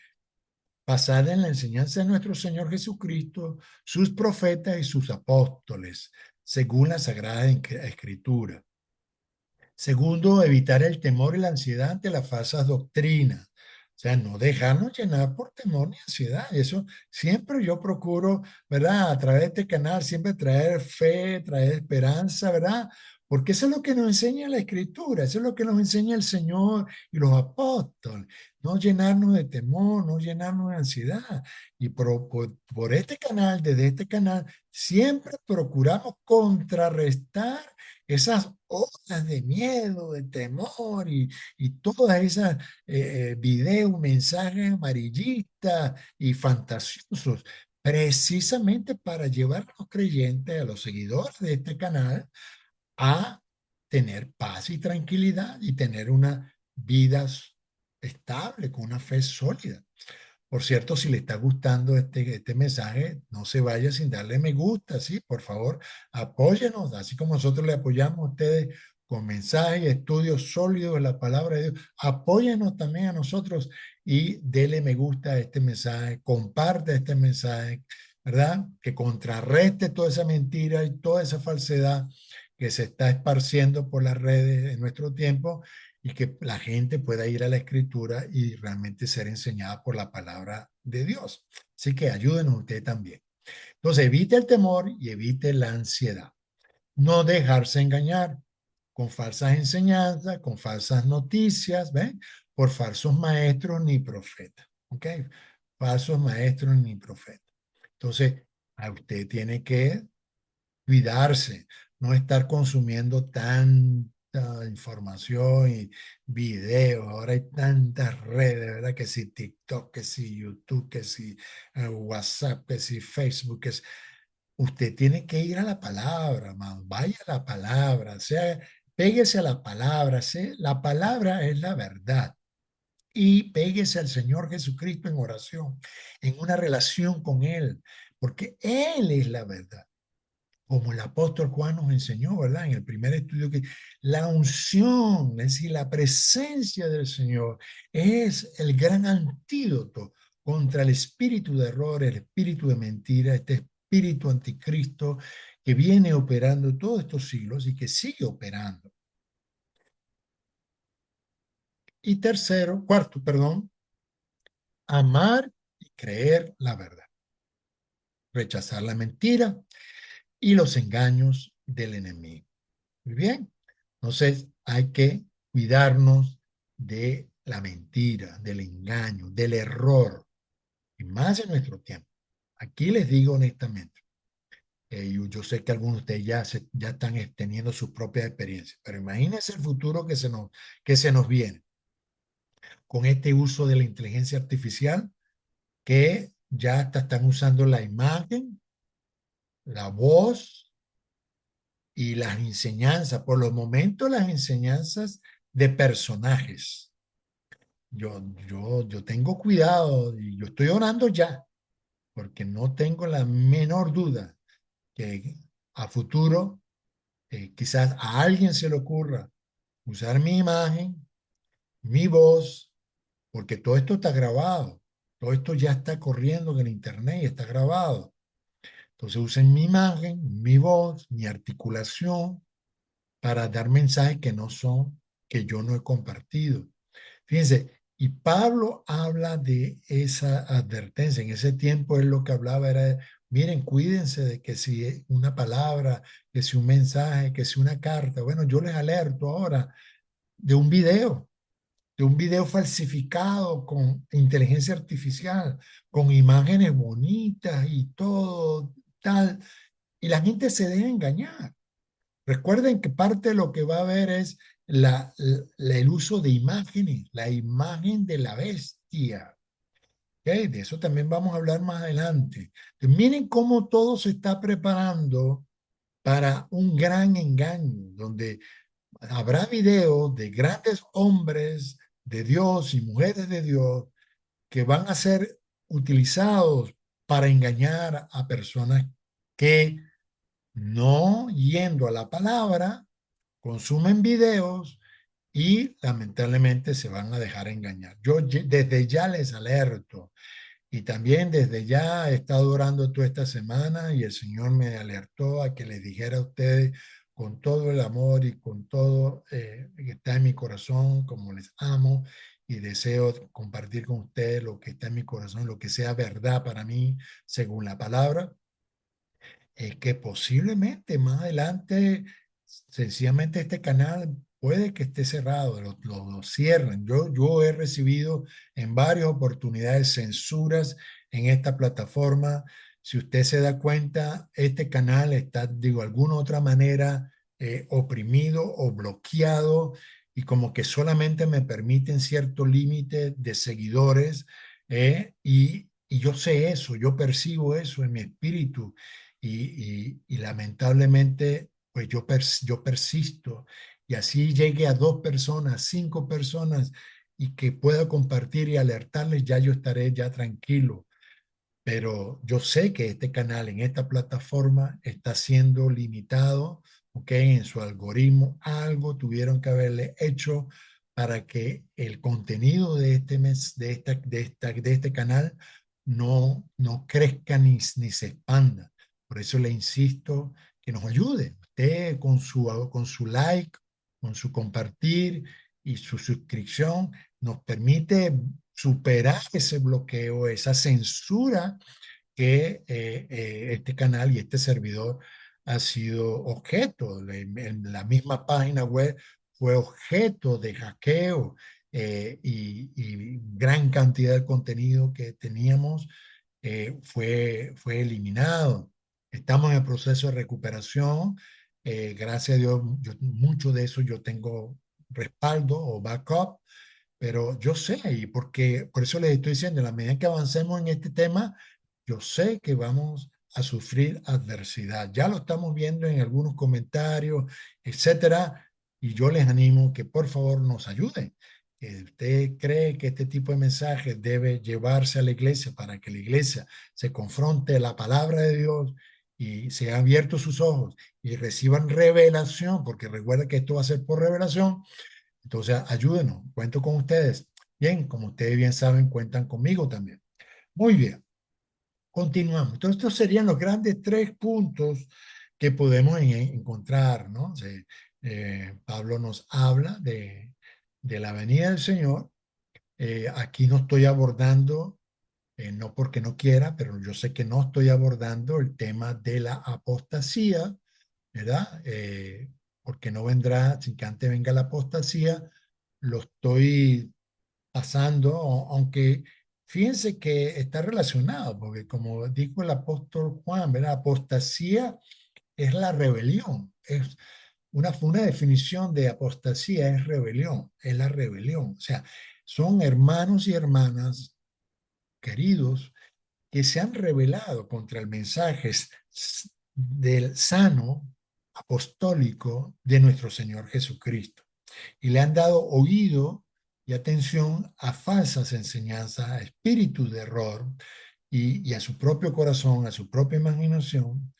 basada en la enseñanza de nuestro Señor Jesucristo, sus profetas y sus apóstoles, según la Sagrada Escritura. Segundo, evitar el temor y la ansiedad ante las falsas doctrinas. O sea, no dejarnos llenar por temor ni ansiedad. Eso siempre yo procuro, ¿verdad? A través de este canal, siempre traer fe, traer esperanza, ¿verdad? Porque eso es lo que nos enseña la Escritura, eso es lo que nos enseña el Señor y los apóstoles. No llenarnos de temor, no llenarnos de ansiedad. Y por este canal, desde este canal, siempre procuramos contrarrestar esas olas de miedo, de temor y todas esas videos, mensajes amarillistas y fantasiosos, precisamente para llevar a los creyentes, a los seguidores de este canal, a tener paz y tranquilidad y tener una vida estable, con una fe sólida. Por cierto, si le está gustando este mensaje, no se vaya sin darle me gusta, ¿sí? Por favor, apóyenos, así como nosotros le apoyamos a ustedes con mensajes y estudios sólidos de la palabra de Dios. Apóyenos también a nosotros y dele me gusta a este mensaje, comparte este mensaje, ¿verdad? Que contrarreste toda esa mentira y toda esa falsedad que se está esparciendo por las redes en nuestro tiempo y que la gente pueda ir a la escritura y realmente ser enseñada por la palabra de Dios. Así que ayúdenos usted también. Entonces, evite el temor y evite la ansiedad. No dejarse engañar con falsas enseñanzas, con falsas noticias, ¿ven? Por falsos maestros ni profetas. ¿Ok? Falsos maestros ni profetas. Entonces, a usted tiene que cuidarse, no estar consumiendo tanta información y videos. Ahora hay tantas redes, ¿verdad? Que si TikTok, que si YouTube, que si WhatsApp, que si Facebook, usted tiene que ir a la palabra, man. Vaya a la palabra, sea, péguese a la palabra, la palabra es la verdad. Y péguese al Señor Jesucristo en oración, en una relación con Él, porque Él es la verdad como el apóstol Juan nos enseñó, ¿verdad? En el primer estudio, que la unción, es decir, la presencia del Señor es el gran antídoto contra el espíritu de error, el espíritu de mentira, este espíritu anticristo que viene operando todos estos siglos y que sigue operando. Y cuarto, perdón, amar y creer la verdad, rechazar la mentira y los engaños del enemigo. Muy bien. Entonces hay que cuidarnos de la mentira, del engaño, del error, y más en nuestro tiempo. Aquí les digo honestamente, yo sé que algunos de ustedes ya están teniendo sus propias experiencias, pero imagínense el futuro que se nos viene con este uso de la inteligencia artificial, que ya hasta están usando la imagen, la voz y las enseñanzas, por los momentos las enseñanzas de personajes. Yo tengo cuidado y yo estoy orando ya, porque no tengo la menor duda que a futuro quizás a alguien se le ocurra usar mi imagen, mi voz, porque todo esto está grabado, todo esto ya está corriendo en el internet y está grabado. Entonces usen mi imagen, mi voz, mi articulación para dar mensajes que no son, que yo no he compartido. Fíjense, y Pablo habla de esa advertencia. En ese tiempo él lo que hablaba era, miren, cuídense de que si una palabra, que si un mensaje, que si una carta, bueno, yo les alerto ahora de un video falsificado con inteligencia artificial, con imágenes bonitas y todo tal, y la gente se deja engañar. Recuerden que parte de lo que va a haber es el uso de imágenes, la imagen de la bestia. ¿Ok? De eso también vamos a hablar más adelante. Entonces, miren cómo todo se está preparando para un gran engaño, donde habrá videos de grandes hombres de Dios y mujeres de Dios que van a ser utilizados para engañar a personas que no yendo a la palabra, consumen videos y lamentablemente se van a dejar engañar. Yo desde ya les alerto y también desde ya he estado orando toda esta semana y el Señor me alertó a que les dijera a ustedes con todo el amor y con todo que está en mi corazón, como les amo y deseo compartir con ustedes lo que está en mi corazón, lo que sea verdad para mí según la palabra, que posiblemente más adelante, sencillamente este canal puede que esté cerrado, lo cierren. Yo he recibido en varias oportunidades censuras en esta plataforma. Si usted se da cuenta, este canal está, digo, de alguna otra manera oprimido o bloqueado y como que solamente me permiten cierto límite de seguidores y yo sé eso, yo percibo eso en mi espíritu y lamentablemente, pues yo persisto y así llegue a 2 personas, 5 personas y que pueda compartir y alertarles, ya yo estaré ya tranquilo. Pero yo sé que este canal en esta plataforma está siendo limitado, ¿ok? En su algoritmo, algo tuvieron que haberle hecho para que el contenido de este mes, de este canal no crezca ni se expanda. Por eso le insisto que nos ayude. Usted con su like, con su compartir y su suscripción nos permite superar ese bloqueo, esa censura que este canal y este servidor ha sido objeto. En la misma página web fue objeto de hackeo y gran cantidad de contenido que teníamos fue eliminado. Estamos en el proceso de recuperación. Gracias a Dios, mucho de eso yo tengo respaldo o backup, pero yo sé, y porque por eso les estoy diciendo, en la medida que avancemos en este tema, yo sé que vamos a sufrir adversidad. Ya lo estamos viendo en algunos comentarios, etcétera, y yo les animo que por favor nos ayuden. Que usted cree que este tipo de mensajes debe llevarse a la iglesia para que la iglesia se confronte la palabra de Dios y se han abierto sus ojos y reciban revelación, porque recuerda que esto va a ser por revelación. Entonces, ayúdenos, cuento con ustedes. Bien, como ustedes bien saben, cuentan conmigo también. Muy bien, continuamos. Entonces, estos serían los grandes 3 puntos que podemos encontrar, ¿no? Pablo nos habla de la venida del Señor. Aquí no estoy abordando, no porque no quiera, pero yo sé que no estoy abordando el tema de la apostasía, ¿verdad? Porque no vendrá, sin que antes venga la apostasía, lo estoy pasando, aunque fíjense que está relacionado, porque como dijo el apóstol Juan, ¿verdad? Apostasía es la rebelión, es una definición de apostasía es rebelión, es la rebelión, o sea, son hermanos y hermanas queridos que se han rebelado contra el mensaje del sano apostólico de nuestro Señor Jesucristo y le han dado oído y atención a falsas enseñanzas, a espíritus de error y a su propio corazón, a su propia imaginación,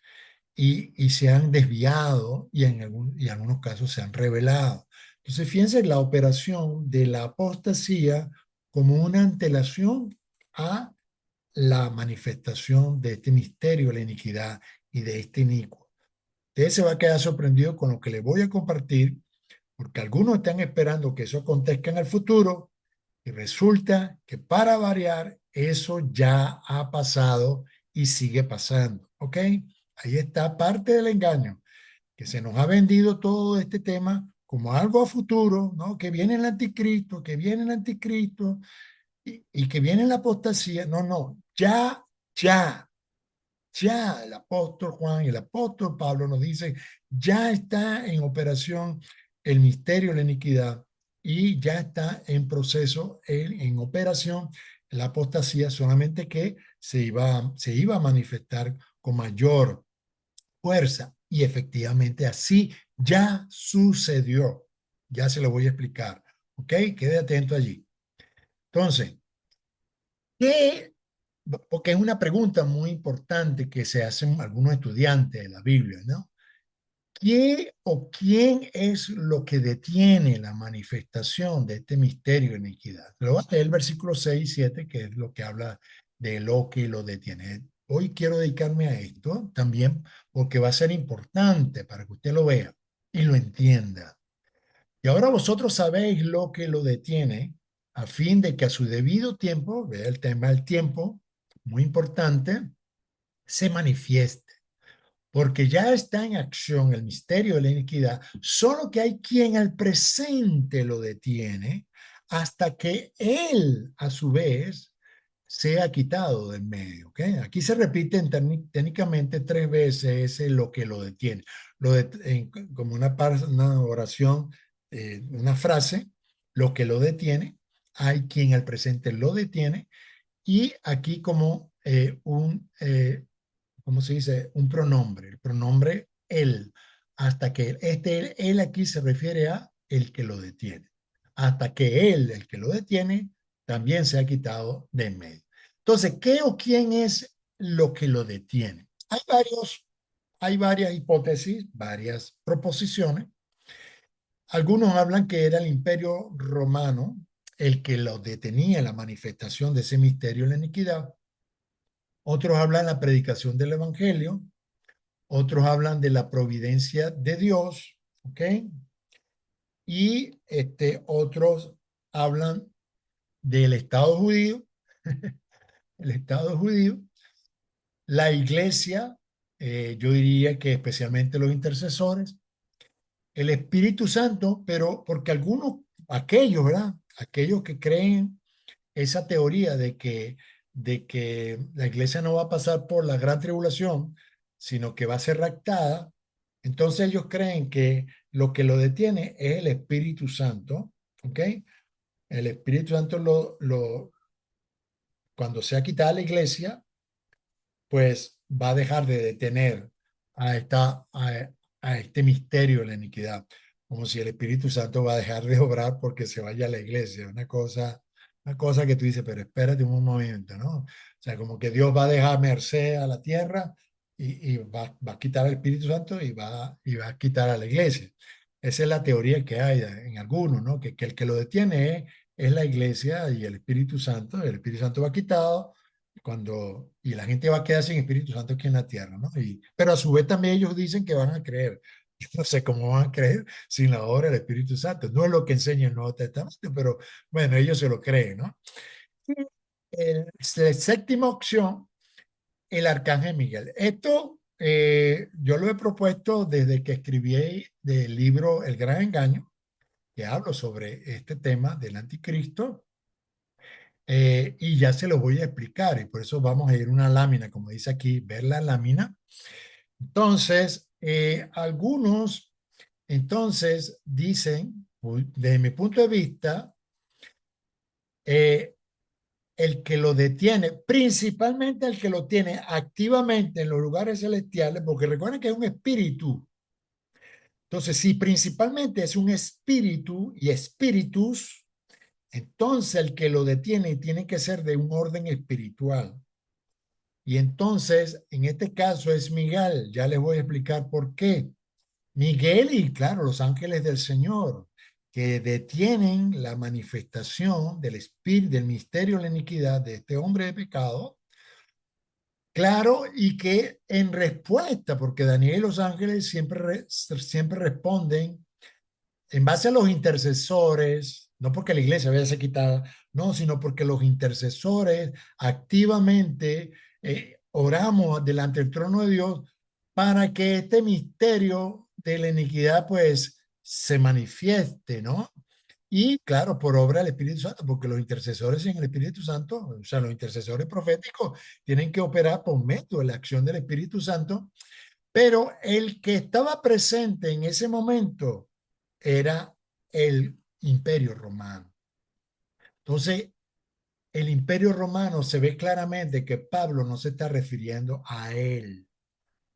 y se han desviado y en algunos casos se han revelado. Entonces, fíjense la operación de la apostasía como una antelación a la manifestación de este misterio, la iniquidad y de este inicuo. Usted se va a quedar sorprendido con lo que le voy a compartir, porque algunos están esperando que eso acontezca en el futuro y resulta que para variar, eso ya ha pasado y sigue pasando. ¿Ok? Ahí está parte del engaño, que se nos ha vendido todo este tema como algo a futuro, ¿no? Que viene el anticristo, que viene el anticristo y que viene la apostasía. No, no, ya, ya el apóstol Juan y el apóstol Pablo nos dicen, ya está en operación el misterio de la iniquidad y ya está en proceso, en operación la apostasía, solamente que se iba a manifestar con mayor fuerza. Y efectivamente así ya sucedió. Ya se lo voy a explicar. ¿Ok? Quede atento allí. Entonces, ¿qué? Porque es una pregunta muy importante que se hacen algunos estudiantes de la Biblia, ¿no? ¿Qué o quién es lo que detiene la manifestación de este misterio de iniquidad? Lo va a leer el versículo 6 y 7, que es lo que habla de lo que lo detiene. Hoy quiero dedicarme a esto también porque va a ser importante para que usted lo vea y lo entienda. Y ahora vosotros sabéis lo que lo detiene, a fin de que a su debido tiempo, vea el tema del tiempo, muy importante, se manifieste. Porque ya está en acción el misterio de la iniquidad, solo que hay quien al presente lo detiene hasta que él, a su vez, sea quitado del medio. ¿Okay? Aquí se repiten técnicamente tres veces ese lo que lo detiene. Como una oración, una frase, lo que lo detiene, hay quien al presente lo detiene, y aquí como ¿cómo se dice? Un pronombre, el pronombre él, hasta que él aquí se refiere a el que lo detiene, hasta que él, el que lo detiene, también se ha quitado de en medio. Entonces, ¿qué o quién es lo que lo detiene? Hay varias hipótesis, varias proposiciones. Algunos hablan que era el Imperio Romano el que lo detenía en la manifestación de ese misterio de la iniquidad. Otros hablan de la predicación del Evangelio. Otros hablan de la providencia de Dios, ¿ok? Y otros hablan del Estado judío, el Estado judío, la iglesia, yo diría que especialmente los intercesores, el Espíritu Santo, pero porque aquellos, ¿verdad? Aquellos que creen esa teoría de que la iglesia no va a pasar por la gran tribulación, sino que va a ser raptada, entonces ellos creen que lo que lo detiene es el Espíritu Santo, ¿ok? El Espíritu Santo cuando sea quitada la iglesia, pues va a dejar de detener a este misterio de la iniquidad, como si el Espíritu Santo va a dejar de obrar porque se vaya a la iglesia, una cosa que tú dices, pero espérate un momento, ¿no? O sea, como que Dios va a dejar merced a la tierra y va a quitar al Espíritu Santo y va a quitar a la iglesia. Esa es la teoría que hay en algunos, ¿no? Que el que lo detiene es la iglesia y el Espíritu Santo va quitado y la gente va a quedar sin Espíritu Santo aquí en la tierra, ¿no? Pero a su vez también ellos dicen que van a creer. Yo no sé cómo van a creer sin la obra del Espíritu Santo. No es lo que enseña el Nuevo Testamento, pero bueno, ellos se lo creen, ¿no? La séptima opción, el Arcángel Miguel. Esto yo lo he propuesto desde que escribí del libro El Gran Engaño, que hablo sobre este tema del anticristo. Y ya se lo voy a explicar y por eso vamos a ir a una lámina, como dice aquí, ver la lámina. Entonces, algunos entonces dicen, desde mi punto de vista, eh, el que lo detiene, principalmente el que lo tiene activamente en los lugares celestiales, porque recuerden que es un espíritu. Entonces, si principalmente es un espíritu y espíritus, entonces el que lo detiene tiene que ser de un orden espiritual. Y entonces, en este caso es Miguel. Ya les voy a explicar por qué. Miguel y, claro, los ángeles del Señor, que detienen la manifestación del espíritu, del misterio de la iniquidad de este hombre de pecado, Claro, y que en respuesta, porque Daniel y los ángeles siempre responden en base a los intercesores, no porque la iglesia vaya a ser quitada, no, sino porque los intercesores activamente oramos delante del trono de Dios para que este misterio de la iniquidad pues se manifieste, ¿no? Y claro, por obra del Espíritu Santo, porque los intercesores en el Espíritu Santo, o sea, los intercesores proféticos tienen que operar por medio de la acción del Espíritu Santo, pero el que estaba presente en ese momento era el Imperio Romano. Entonces, el Imperio Romano se ve claramente que Pablo no se está refiriendo a él,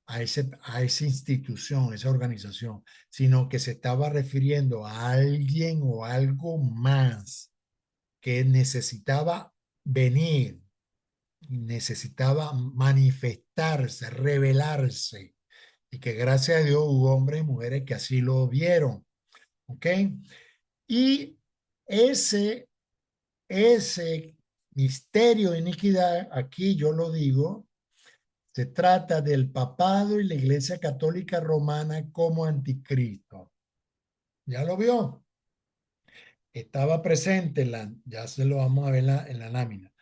a esa institución, esa organización, sino que se estaba refiriendo a alguien o algo más que necesitaba venir, necesitaba manifestarse, revelarse, y que gracias a Dios hubo hombres y mujeres que así lo vieron, ¿ok? Y ese, ese misterio de iniquidad, aquí yo lo digo, se trata del papado y la Iglesia Católica Romana como anticristo. ¿Ya lo vio? Estaba presente, ya se lo vamos a ver en la lámina.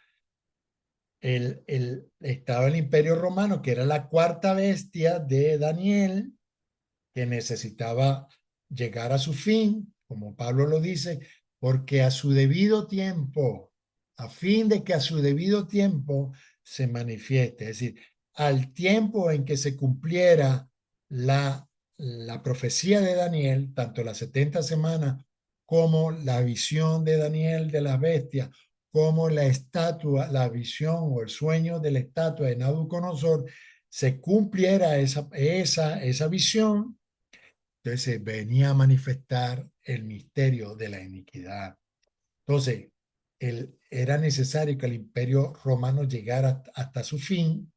Estaba el Imperio Romano, que era la cuarta bestia de Daniel, que necesitaba llegar a su fin, como Pablo lo dice, porque a su debido tiempo, a fin de que a su debido tiempo se manifieste, es decir, al tiempo en que se cumpliera la profecía de Daniel, tanto las 70 semanas como la visión de Daniel de las bestias, como la estatua, la visión o el sueño de la estatua de Nabucodonosor, se cumpliera esa visión, entonces se venía a manifestar el misterio de la iniquidad. Entonces, era necesario que el imperio romano llegara hasta su fin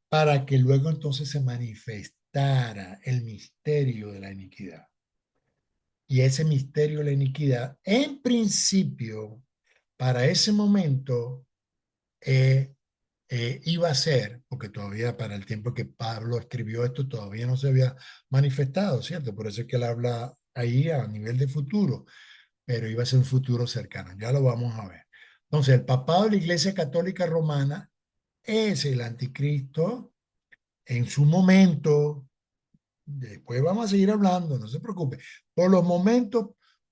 para que luego entonces se manifestara el misterio de la iniquidad. Y ese misterio de la iniquidad, en principio, para ese momento, iba a ser, porque todavía para el tiempo que Pablo escribió esto todavía no se había manifestado, ¿cierto? Por eso es que él habla ahí a nivel de futuro, pero iba a ser un futuro cercano, ya lo vamos a ver. Entonces, el papado de la Iglesia Católica Romana es el anticristo en su momento, después vamos a seguir hablando, no se preocupe. Por los momentos,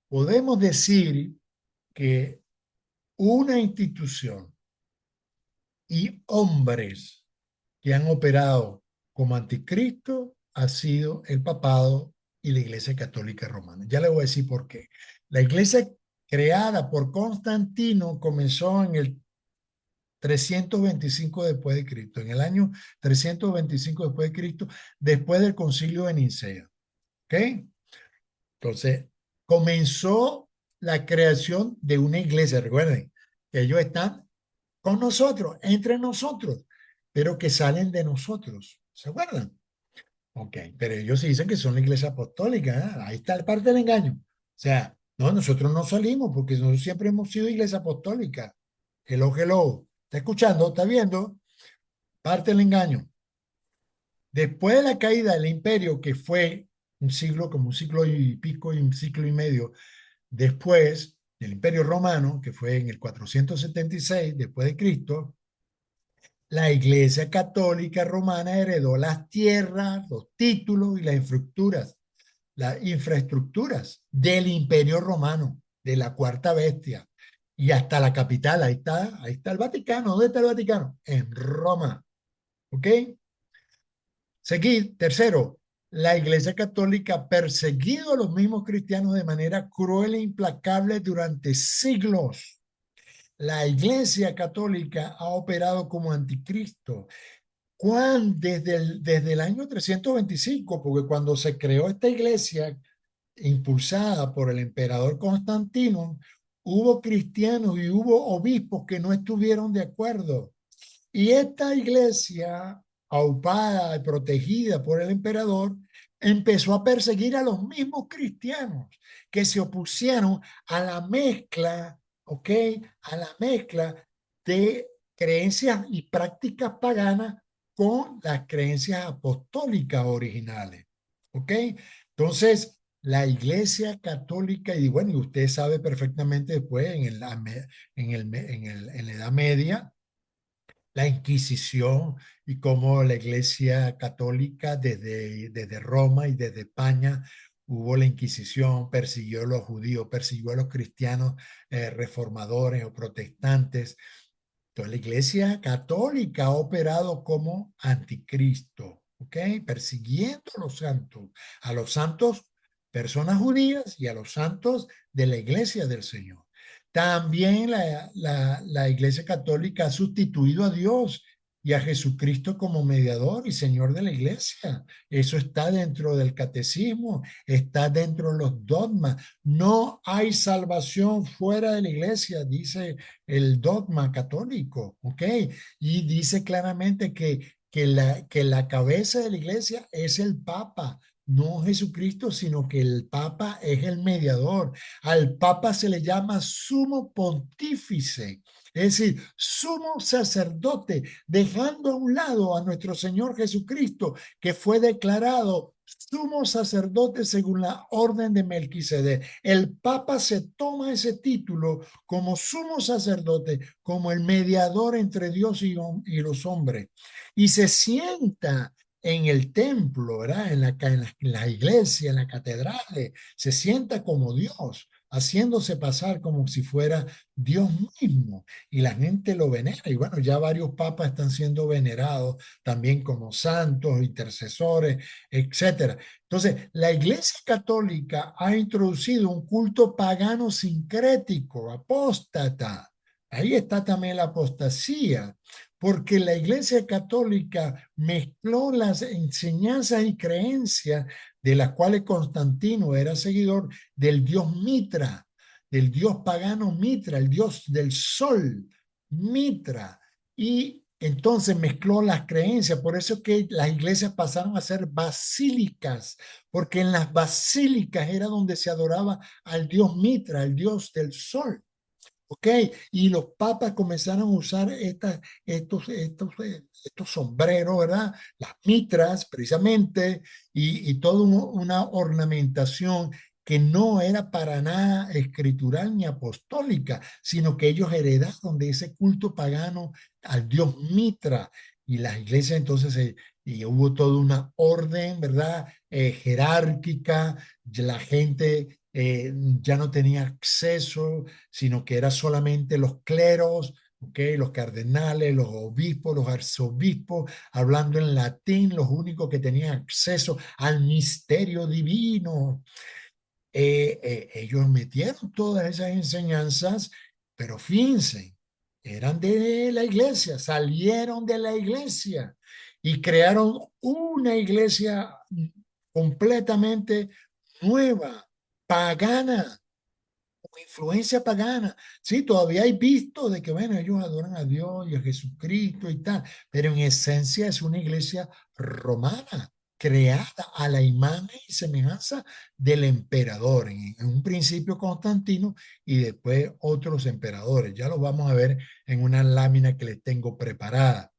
podemos decir que una institución y hombres que han operado como anticristo ha sido el papado y la Iglesia Católica Romana. Ya le voy a decir por qué. La iglesia creada por Constantino comenzó en el 325 después de Cristo, en el año 325 después de Cristo, después del concilio de Nicea. ¿Ok? Entonces, comenzó la creación de una iglesia. Recuerden que ellos están con nosotros, entre nosotros, pero que salen de nosotros. ¿Se acuerdan? Ok, pero ellos sí dicen que son la iglesia apostólica, ¿eh? Ahí está la parte del engaño. O sea, no, nosotros no salimos porque nosotros siempre hemos sido iglesia apostólica. Hello, hello. ¿Está escuchando? ¿Está viendo? Parte del engaño. Después de la caída del imperio, que fue un siglo, como un siglo y pico y un siglo y medio después del imperio romano, que fue en el 476 después de Cristo, la Iglesia Católica Romana heredó las tierras, los títulos y las infraestructuras del Imperio Romano, de la Cuarta Bestia, y hasta la capital. Ahí está el Vaticano. ¿Dónde está el Vaticano? En Roma. ¿Ok? Seguid. Tercero, la Iglesia Católica ha perseguido a los mismos cristianos de manera cruel e implacable durante siglos. La Iglesia Católica ha operado como anticristo. Desde el año 325, porque cuando se creó esta iglesia impulsada por el emperador Constantino, hubo cristianos y hubo obispos que no estuvieron de acuerdo. Y esta iglesia, aupada y protegida por el emperador, empezó a perseguir a los mismos cristianos que se opusieron a la mezcla, ¿ok? A la mezcla de creencias y prácticas paganas con las creencias apostólicas originales. ¿Ok? Entonces, la Iglesia Católica, y bueno, y usted sabe perfectamente después en la Edad Media, la Inquisición y cómo la Iglesia Católica desde Roma y desde España hubo la Inquisición, persiguió a los judíos, persiguió a los cristianos reformadores o protestantes. Entonces, la Iglesia Católica ha operado como anticristo, ¿ok? Persiguiendo a los santos, personas judías y a los santos de la Iglesia del Señor. También la Iglesia Católica ha sustituido a Dios y a Jesucristo como mediador y Señor de la Iglesia. Eso está dentro del catecismo, está dentro de los dogmas. No hay salvación fuera de la Iglesia, dice el dogma católico, ¿ok? Y dice claramente que la cabeza de la iglesia es el Papa, no Jesucristo, sino que el Papa es el mediador. Al Papa se le llama sumo pontífice, es decir, sumo sacerdote, dejando a un lado a nuestro Señor Jesucristo, que fue declarado sumo sacerdote según la orden de Melquisedec. El Papa se toma ese título como sumo sacerdote, como el mediador entre Dios y los hombres, y se sienta en el templo, ¿verdad? En la iglesia, en la catedral, se sienta como Dios, haciéndose pasar como si fuera Dios mismo, y la gente lo venera. Y bueno, ya varios papas están siendo venerados también como santos, intercesores, etcétera. Entonces, la Iglesia Católica ha introducido un culto pagano sincrético, apóstata. Ahí está también la apostasía, porque la Iglesia Católica mezcló las enseñanzas y creencias de las cuales Constantino era seguidor del dios Mitra, del dios pagano Mitra, el dios del sol, Mitra, y entonces mezcló las creencias. Por eso es que las iglesias pasaron a ser basílicas, porque en las basílicas era donde se adoraba al dios Mitra, al dios del sol. ¿Ok? Y los papas comenzaron a usar estos sombreros, ¿verdad? Las mitras, precisamente, y toda una ornamentación que no era para nada escritural ni apostólica, sino que ellos heredaron de ese culto pagano al dios Mitra. Y las iglesias entonces, y hubo toda una orden, ¿verdad? Jerárquica, la gente ya no tenía acceso, sino que era solamente los cleros, ¿okay? Los cardenales, los obispos, los arzobispos, hablando en latín, los únicos que tenían acceso al misterio divino. Ellos metieron todas esas enseñanzas, pero fíjense, eran de la iglesia, salieron de la iglesia y crearon una iglesia completamente nueva, pagana, con influencia pagana. Sí, todavía hay visto de que, bueno, ellos adoran a Dios y a Jesucristo y tal, pero en esencia es una iglesia romana, creada a la imagen y semejanza del emperador, en un principio Constantino y después otros emperadores. Ya lo vamos a ver en una lámina que les tengo preparada.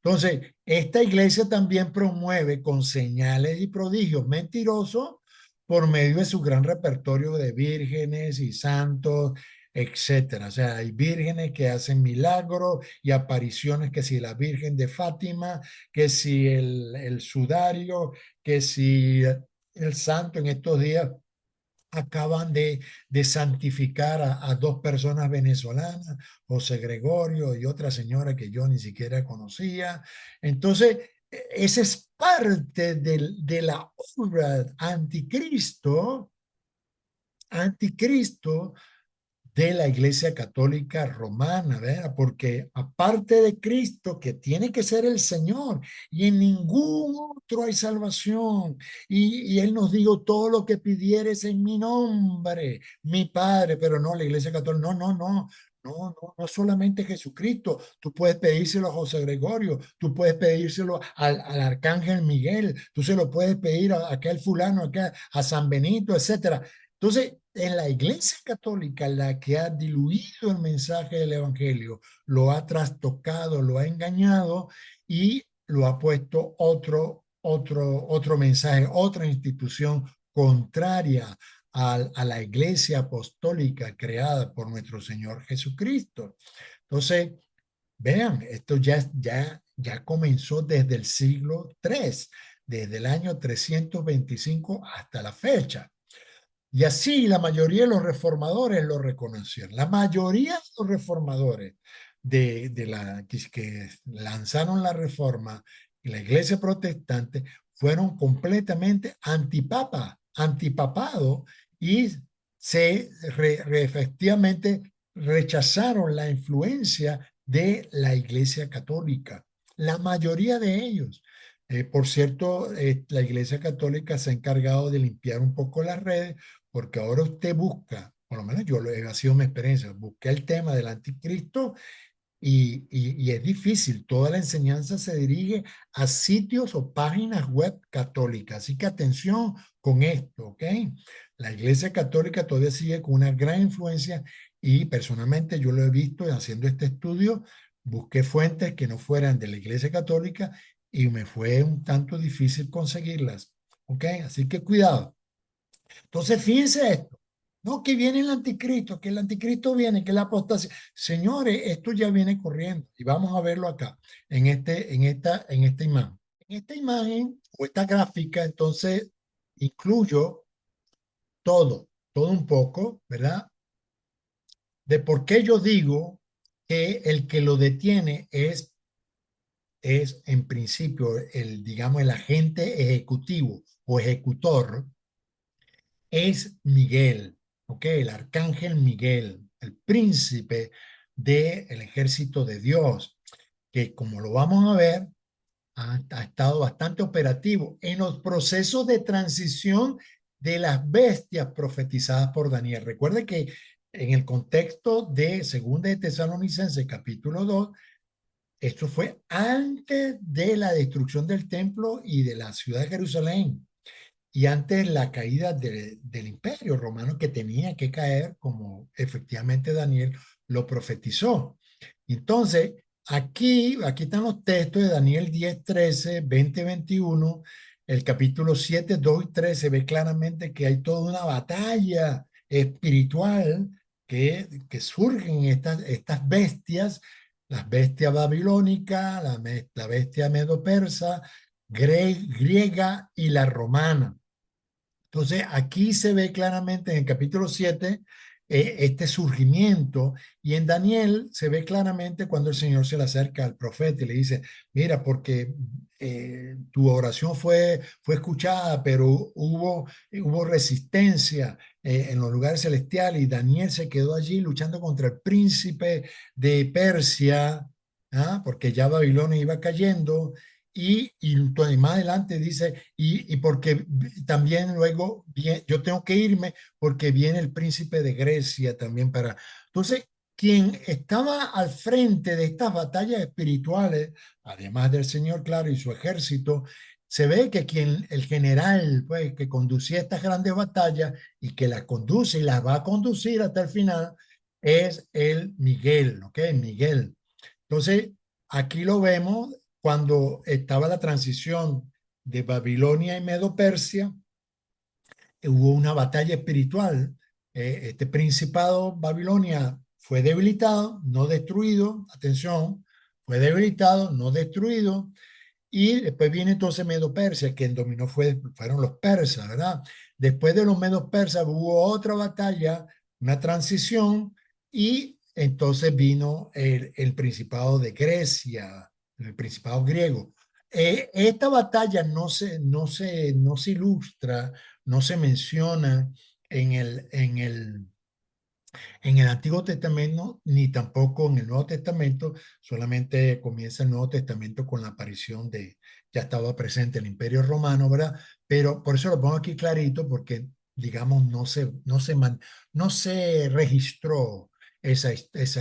Entonces, esta iglesia también promueve con señales y prodigios mentirosos por medio de su gran repertorio de vírgenes y santos, etcétera. O sea, hay vírgenes que hacen milagros y apariciones, que si la Virgen de Fátima, que si el sudario, que si el santo. En estos días acaban de santificar a dos personas venezolanas, José Gregorio y otra señora que yo ni siquiera conocía. Entonces, esa es parte de la obra anticristo de la Iglesia Católica Romana, ¿verdad? Porque aparte de Cristo, que tiene que ser el Señor, y en ningún otro hay salvación, y Él nos dijo, todo lo que pidieres en mi nombre, mi Padre, pero no, la Iglesia Católica, no solamente Jesucristo, tú puedes pedírselo a José Gregorio, tú puedes pedírselo al Arcángel Miguel, tú se lo puedes pedir a aquel fulano, a San Benito, etcétera. Entonces, en la Iglesia Católica, la que ha diluido el mensaje del Evangelio, lo ha trastocado, lo ha engañado, y lo ha puesto otro mensaje, otra institución contraria a la iglesia apostólica creada por nuestro Señor Jesucristo. Entonces, vean, esto ya comenzó desde el siglo III, desde el año 325 hasta la fecha. Y así la mayoría de los reformadores lo reconocieron. La mayoría de los reformadores que lanzaron la reforma y la iglesia protestante fueron completamente antipapado y efectivamente rechazaron la influencia de la iglesia católica. La mayoría de ellos. Por cierto, la iglesia católica se ha encargado de limpiar un poco las redes porque ahora usted busca, por lo menos ha sido mi experiencia, busqué el tema del anticristo y es difícil. Toda la enseñanza se dirige a sitios o páginas web católicas. Así que atención con esto, ¿ok? La Iglesia Católica todavía sigue con una gran influencia y personalmente yo lo he visto haciendo este estudio. Busqué fuentes que no fueran de la Iglesia Católica y me fue un tanto difícil conseguirlas, ¿ok? Así que cuidado. Entonces, fíjense esto. No, que viene el anticristo, que el anticristo viene, que la apostasía. Señores, esto ya viene corriendo y vamos a verlo acá, en esta imagen. En esta imagen o esta gráfica, entonces, incluyo todo un poco, ¿verdad? De por qué yo digo que el que lo detiene es en principio digamos, el agente ejecutivo o ejecutor es Miguel, ¿ok? El arcángel Miguel, el príncipe del ejército de Dios, que como lo vamos a ver, ha estado bastante operativo en los procesos de transición de las bestias profetizadas por Daniel. Recuerde que en el contexto de Segunda de Tesalonicenses, capítulo 2, esto fue antes de la destrucción del templo y de la ciudad de Jerusalén y antes la caída del imperio romano que tenía que caer, como efectivamente Daniel lo profetizó. Entonces, aquí están los textos de Daniel 10, 13, 20, 21, el capítulo 7, 2 y 3, se ve claramente que hay toda una batalla espiritual que surgen estas bestias, las bestias babilónicas, la bestia medo-persa, griega y la romana. Entonces, aquí se ve claramente en el capítulo 7 este surgimiento y en Daniel se ve claramente cuando el Señor se le acerca al profeta y le dice, mira, porque tu oración fue escuchada, pero hubo resistencia en los lugares celestiales y Daniel se quedó allí luchando contra el príncipe de Persia, ¿ah? Porque ya Babilonia iba cayendo y entonces más adelante dice, y porque también luego yo tengo que irme porque viene el príncipe de Grecia también para... Entonces, quien estaba al frente de estas batallas espirituales, además del Señor, claro, y su ejército, se ve que el general, pues, que conducía estas grandes batallas y que las conduce y las va a conducir hasta el final, es el Miguel, ¿ok? Miguel. Entonces, aquí lo vemos cuando estaba la transición de Babilonia y Medo-Persia, hubo una batalla espiritual. Este principado Babilonia fue debilitado, no destruido, atención, fue debilitado, no destruido, y después viene entonces Medo-Persia, quien dominó fueron los persas, ¿verdad? Después de los Medo-Persas hubo otra batalla, una transición, y entonces vino el Principado de Grecia, el Principado griego. Esta batalla no se ilustra, no se menciona en el Antiguo Testamento ni tampoco en el Nuevo Testamento, solamente comienza el Nuevo Testamento con la aparición ya estaba presente el Imperio Romano, ¿verdad? Pero por eso lo pongo aquí clarito, porque digamos no se registró esa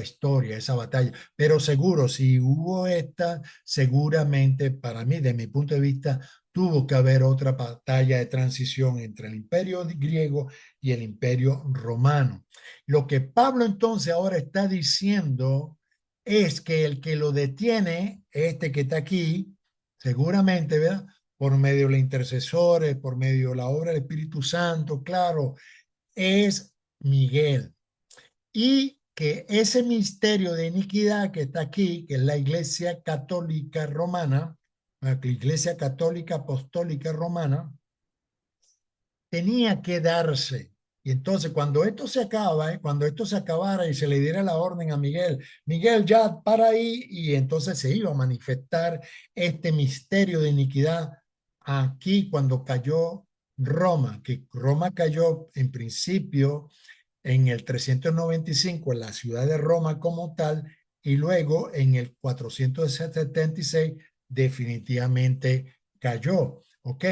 historia, esa batalla, pero seguro, si hubo esta, seguramente para mí, de mi punto de vista, tuvo que haber otra batalla de transición entre el Imperio griego y el Imperio romano. Lo que Pablo entonces ahora está diciendo es que el que lo detiene, este que está aquí, seguramente, ¿verdad? Por medio de los intercesores, por medio de la obra del Espíritu Santo, claro, es Miguel. Y que ese misterio de iniquidad que está aquí, que es la Iglesia Católica Romana, la Iglesia Católica Apostólica Romana, tenía que darse. Y entonces cuando esto se acaba, cuando esto se acabara y se le diera la orden a Miguel, Miguel ya para ahí, y entonces se iba a manifestar este misterio de iniquidad aquí cuando cayó Roma, que Roma cayó en principio en el 395 en la ciudad de Roma como tal, y luego en el 476 definitivamente cayó, ¿ok?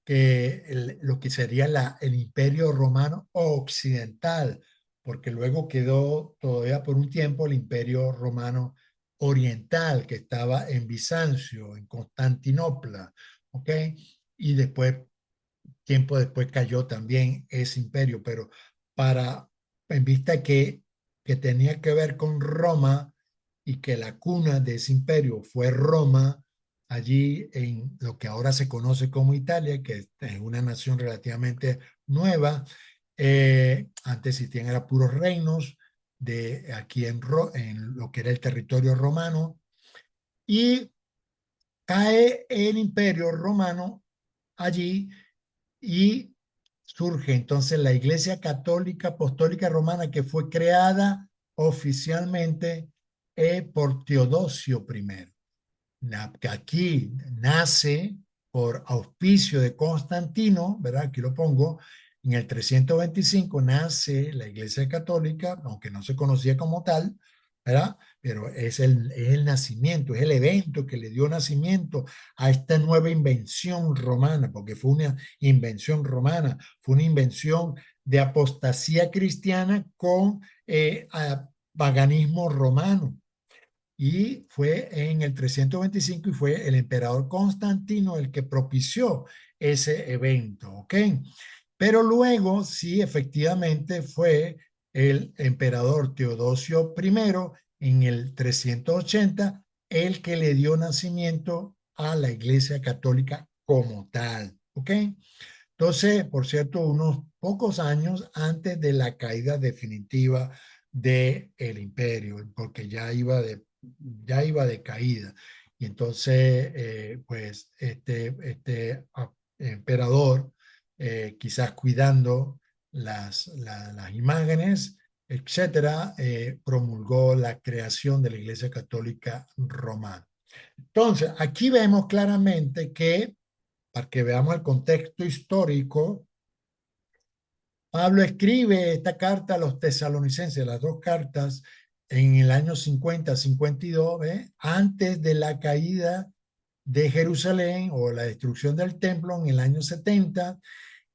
Que lo que sería el Imperio Romano Occidental, porque luego quedó todavía por un tiempo el Imperio Romano Oriental, que estaba en Bizancio, en Constantinopla, ¿ok? Y después tiempo después cayó también ese imperio, pero para, en vista que tenía que ver con Roma y que la cuna de ese imperio fue Roma, allí en lo que ahora se conoce como Italia, que es una nación relativamente nueva, antes existían eran puros reinos de aquí en lo que era el territorio romano, y cae el imperio romano allí y surge entonces la Iglesia Católica Apostólica Romana, que fue creada oficialmente por Teodosio I. Que aquí nace por auspicio de Constantino, ¿verdad? Aquí lo pongo. En el 325 nace la Iglesia Católica, aunque no se conocía como tal, ¿verdad? Pero es el nacimiento, es el evento que le dio nacimiento a esta nueva invención romana, porque fue una invención romana, fue una invención de apostasía cristiana con paganismo romano. Y fue en el 325 y fue el emperador Constantino el que propició ese evento, ¿ok? Pero luego sí, efectivamente fue el emperador Teodosio I en el 380 el que le dio nacimiento a la Iglesia Católica como tal, ¿ok? Entonces, por cierto, unos pocos años antes de la caída definitiva del imperio, porque ya iba de caída. Y entonces, pues, emperador, quizás cuidando las imágenes, etcétera, promulgó la creación de la Iglesia Católica Romana. Entonces, aquí vemos claramente que para que veamos el contexto histórico, Pablo escribe esta carta a los tesalonicenses, las dos cartas, en el año 50-52, antes de la caída de Jerusalén o la destrucción del templo en el año 70.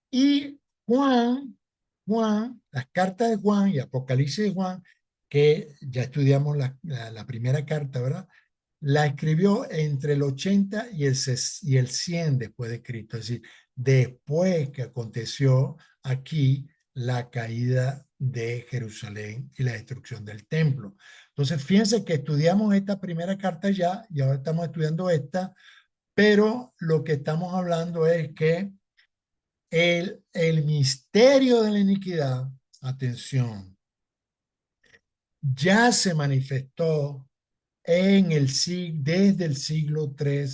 Y las cartas de Juan y Apocalipsis de Juan, que ya estudiamos la primera carta, ¿verdad? La escribió entre el 80 y el 100 después de Cristo, es decir, después que aconteció aquí la caída de Jerusalén y la destrucción del templo. Entonces, fíjense que estudiamos esta primera carta ya y ahora estamos estudiando esta, pero lo que estamos hablando es que el misterio de la iniquidad, atención, ya se manifestó desde el siglo III,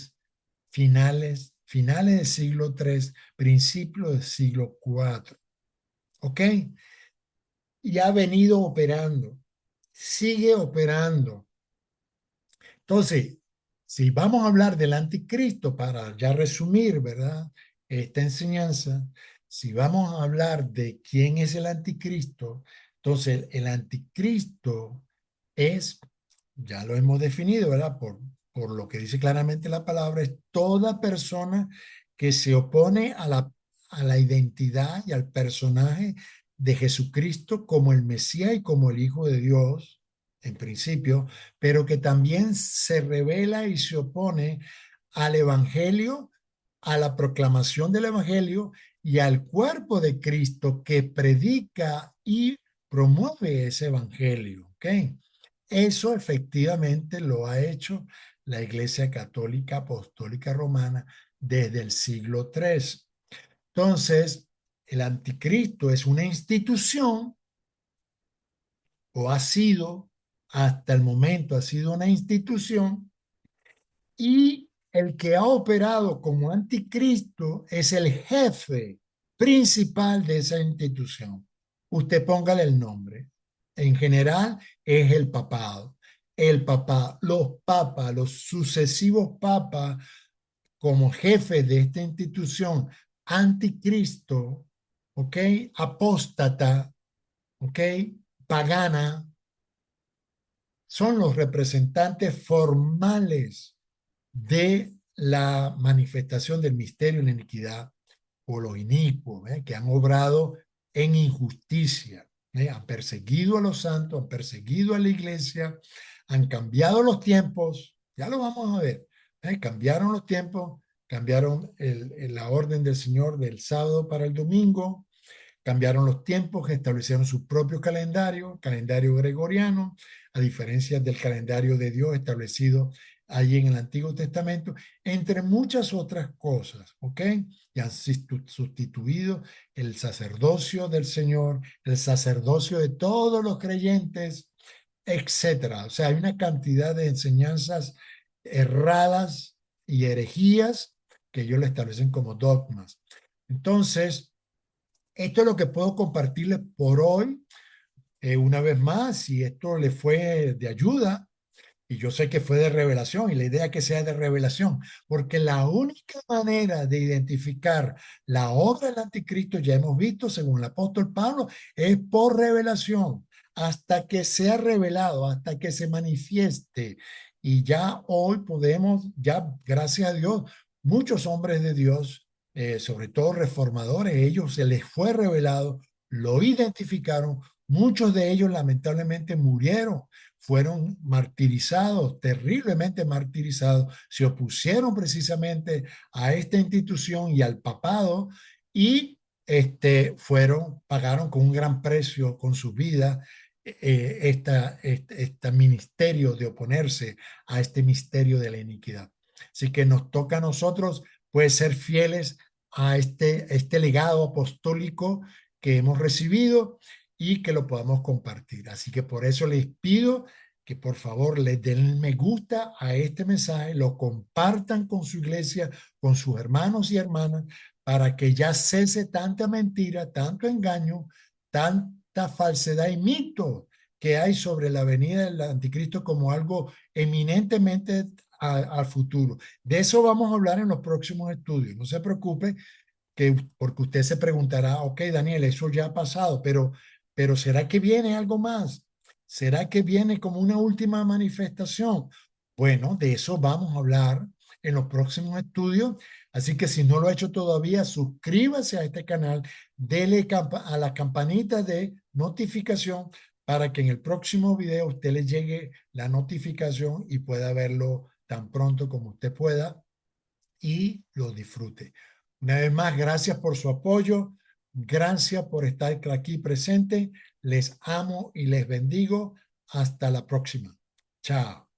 finales del siglo III, principios del siglo IV. ¿Ok? Y ha venido operando, sigue operando. Entonces, si vamos a hablar del anticristo, para ya resumir, ¿verdad? Esta enseñanza, si vamos a hablar de quién es el anticristo, entonces el anticristo es, ya lo hemos definido, ¿verdad? Por lo que dice claramente la palabra, es toda persona que se opone a la identidad y al personaje de Jesucristo como el Mesías y como el Hijo de Dios, en principio, pero que también se revela y se opone al Evangelio, a la proclamación del Evangelio y al cuerpo de Cristo que predica y promueve ese Evangelio. ¿Ok? Eso efectivamente lo ha hecho la Iglesia Católica Apostólica Romana desde el siglo III. Entonces, el anticristo es una institución, o ha sido, hasta el momento ha sido una institución, y el que ha operado como anticristo es el jefe principal de esa institución. Usted póngale el nombre. En general es el papado. El papá, los papas, los sucesivos papas como jefes de esta institución anticristo, ¿ok? Apóstata, ¿ok? Pagana, son los representantes formales de la manifestación del misterio en la iniquidad o los inicuos, que han obrado en injusticia, han perseguido a los santos, han perseguido a la iglesia, han cambiado los tiempos, ya lo vamos a ver, cambiaron los tiempos, cambiaron la orden del Señor del sábado para el domingo, cambiaron los tiempos, establecieron su propio calendario gregoriano, a diferencia del calendario de Dios establecido allí en el Antiguo Testamento, entre muchas otras cosas, ¿ok? Y han sustituido el sacerdocio del Señor, el sacerdocio de todos los creyentes, etcétera. O sea, hay una cantidad de enseñanzas erradas y herejías que ellos le establecen como dogmas. Entonces, esto es lo que puedo compartirles por hoy. Una vez más, si esto le fue de ayuda, y yo sé que fue de revelación, y la idea es que sea de revelación, porque la única manera de identificar la obra del anticristo, ya hemos visto, según el apóstol Pablo, es por revelación, hasta que sea revelado, hasta que se manifieste. Y ya hoy podemos, ya gracias a Dios, muchos hombres de Dios, sobre todo reformadores, ellos se les fue revelado, lo identificaron, muchos de ellos lamentablemente murieron, fueron martirizados, terriblemente martirizados, se opusieron precisamente a esta institución y al papado y pagaron con un gran precio con su vida este ministerio de oponerse a este misterio de la iniquidad. Así que nos toca a nosotros, pues, ser fieles a este legado apostólico que hemos recibido y que lo podamos compartir. Así que por eso les pido que por favor le den me gusta a este mensaje, lo compartan con su iglesia, con sus hermanos y hermanas, para que ya cese tanta mentira, tanto engaño, tanta falsedad y mito que hay sobre la venida del anticristo como algo eminentemente al futuro. De eso vamos a hablar en los próximos estudios. No se preocupe, porque usted se preguntará, ok, Daniel, eso ya ha pasado, pero ¿será que viene algo más? ¿Será que viene como una última manifestación? Bueno, de eso vamos a hablar en los próximos estudios. Así que si no lo ha hecho todavía, suscríbase a este canal, dele a la campanita de notificación para que en el próximo video usted le llegue la notificación y pueda verlo tan pronto como usted pueda y lo disfrute. Una vez más, gracias por su apoyo, gracias por estar aquí presente. Les amo y les bendigo. Hasta la próxima. Chao.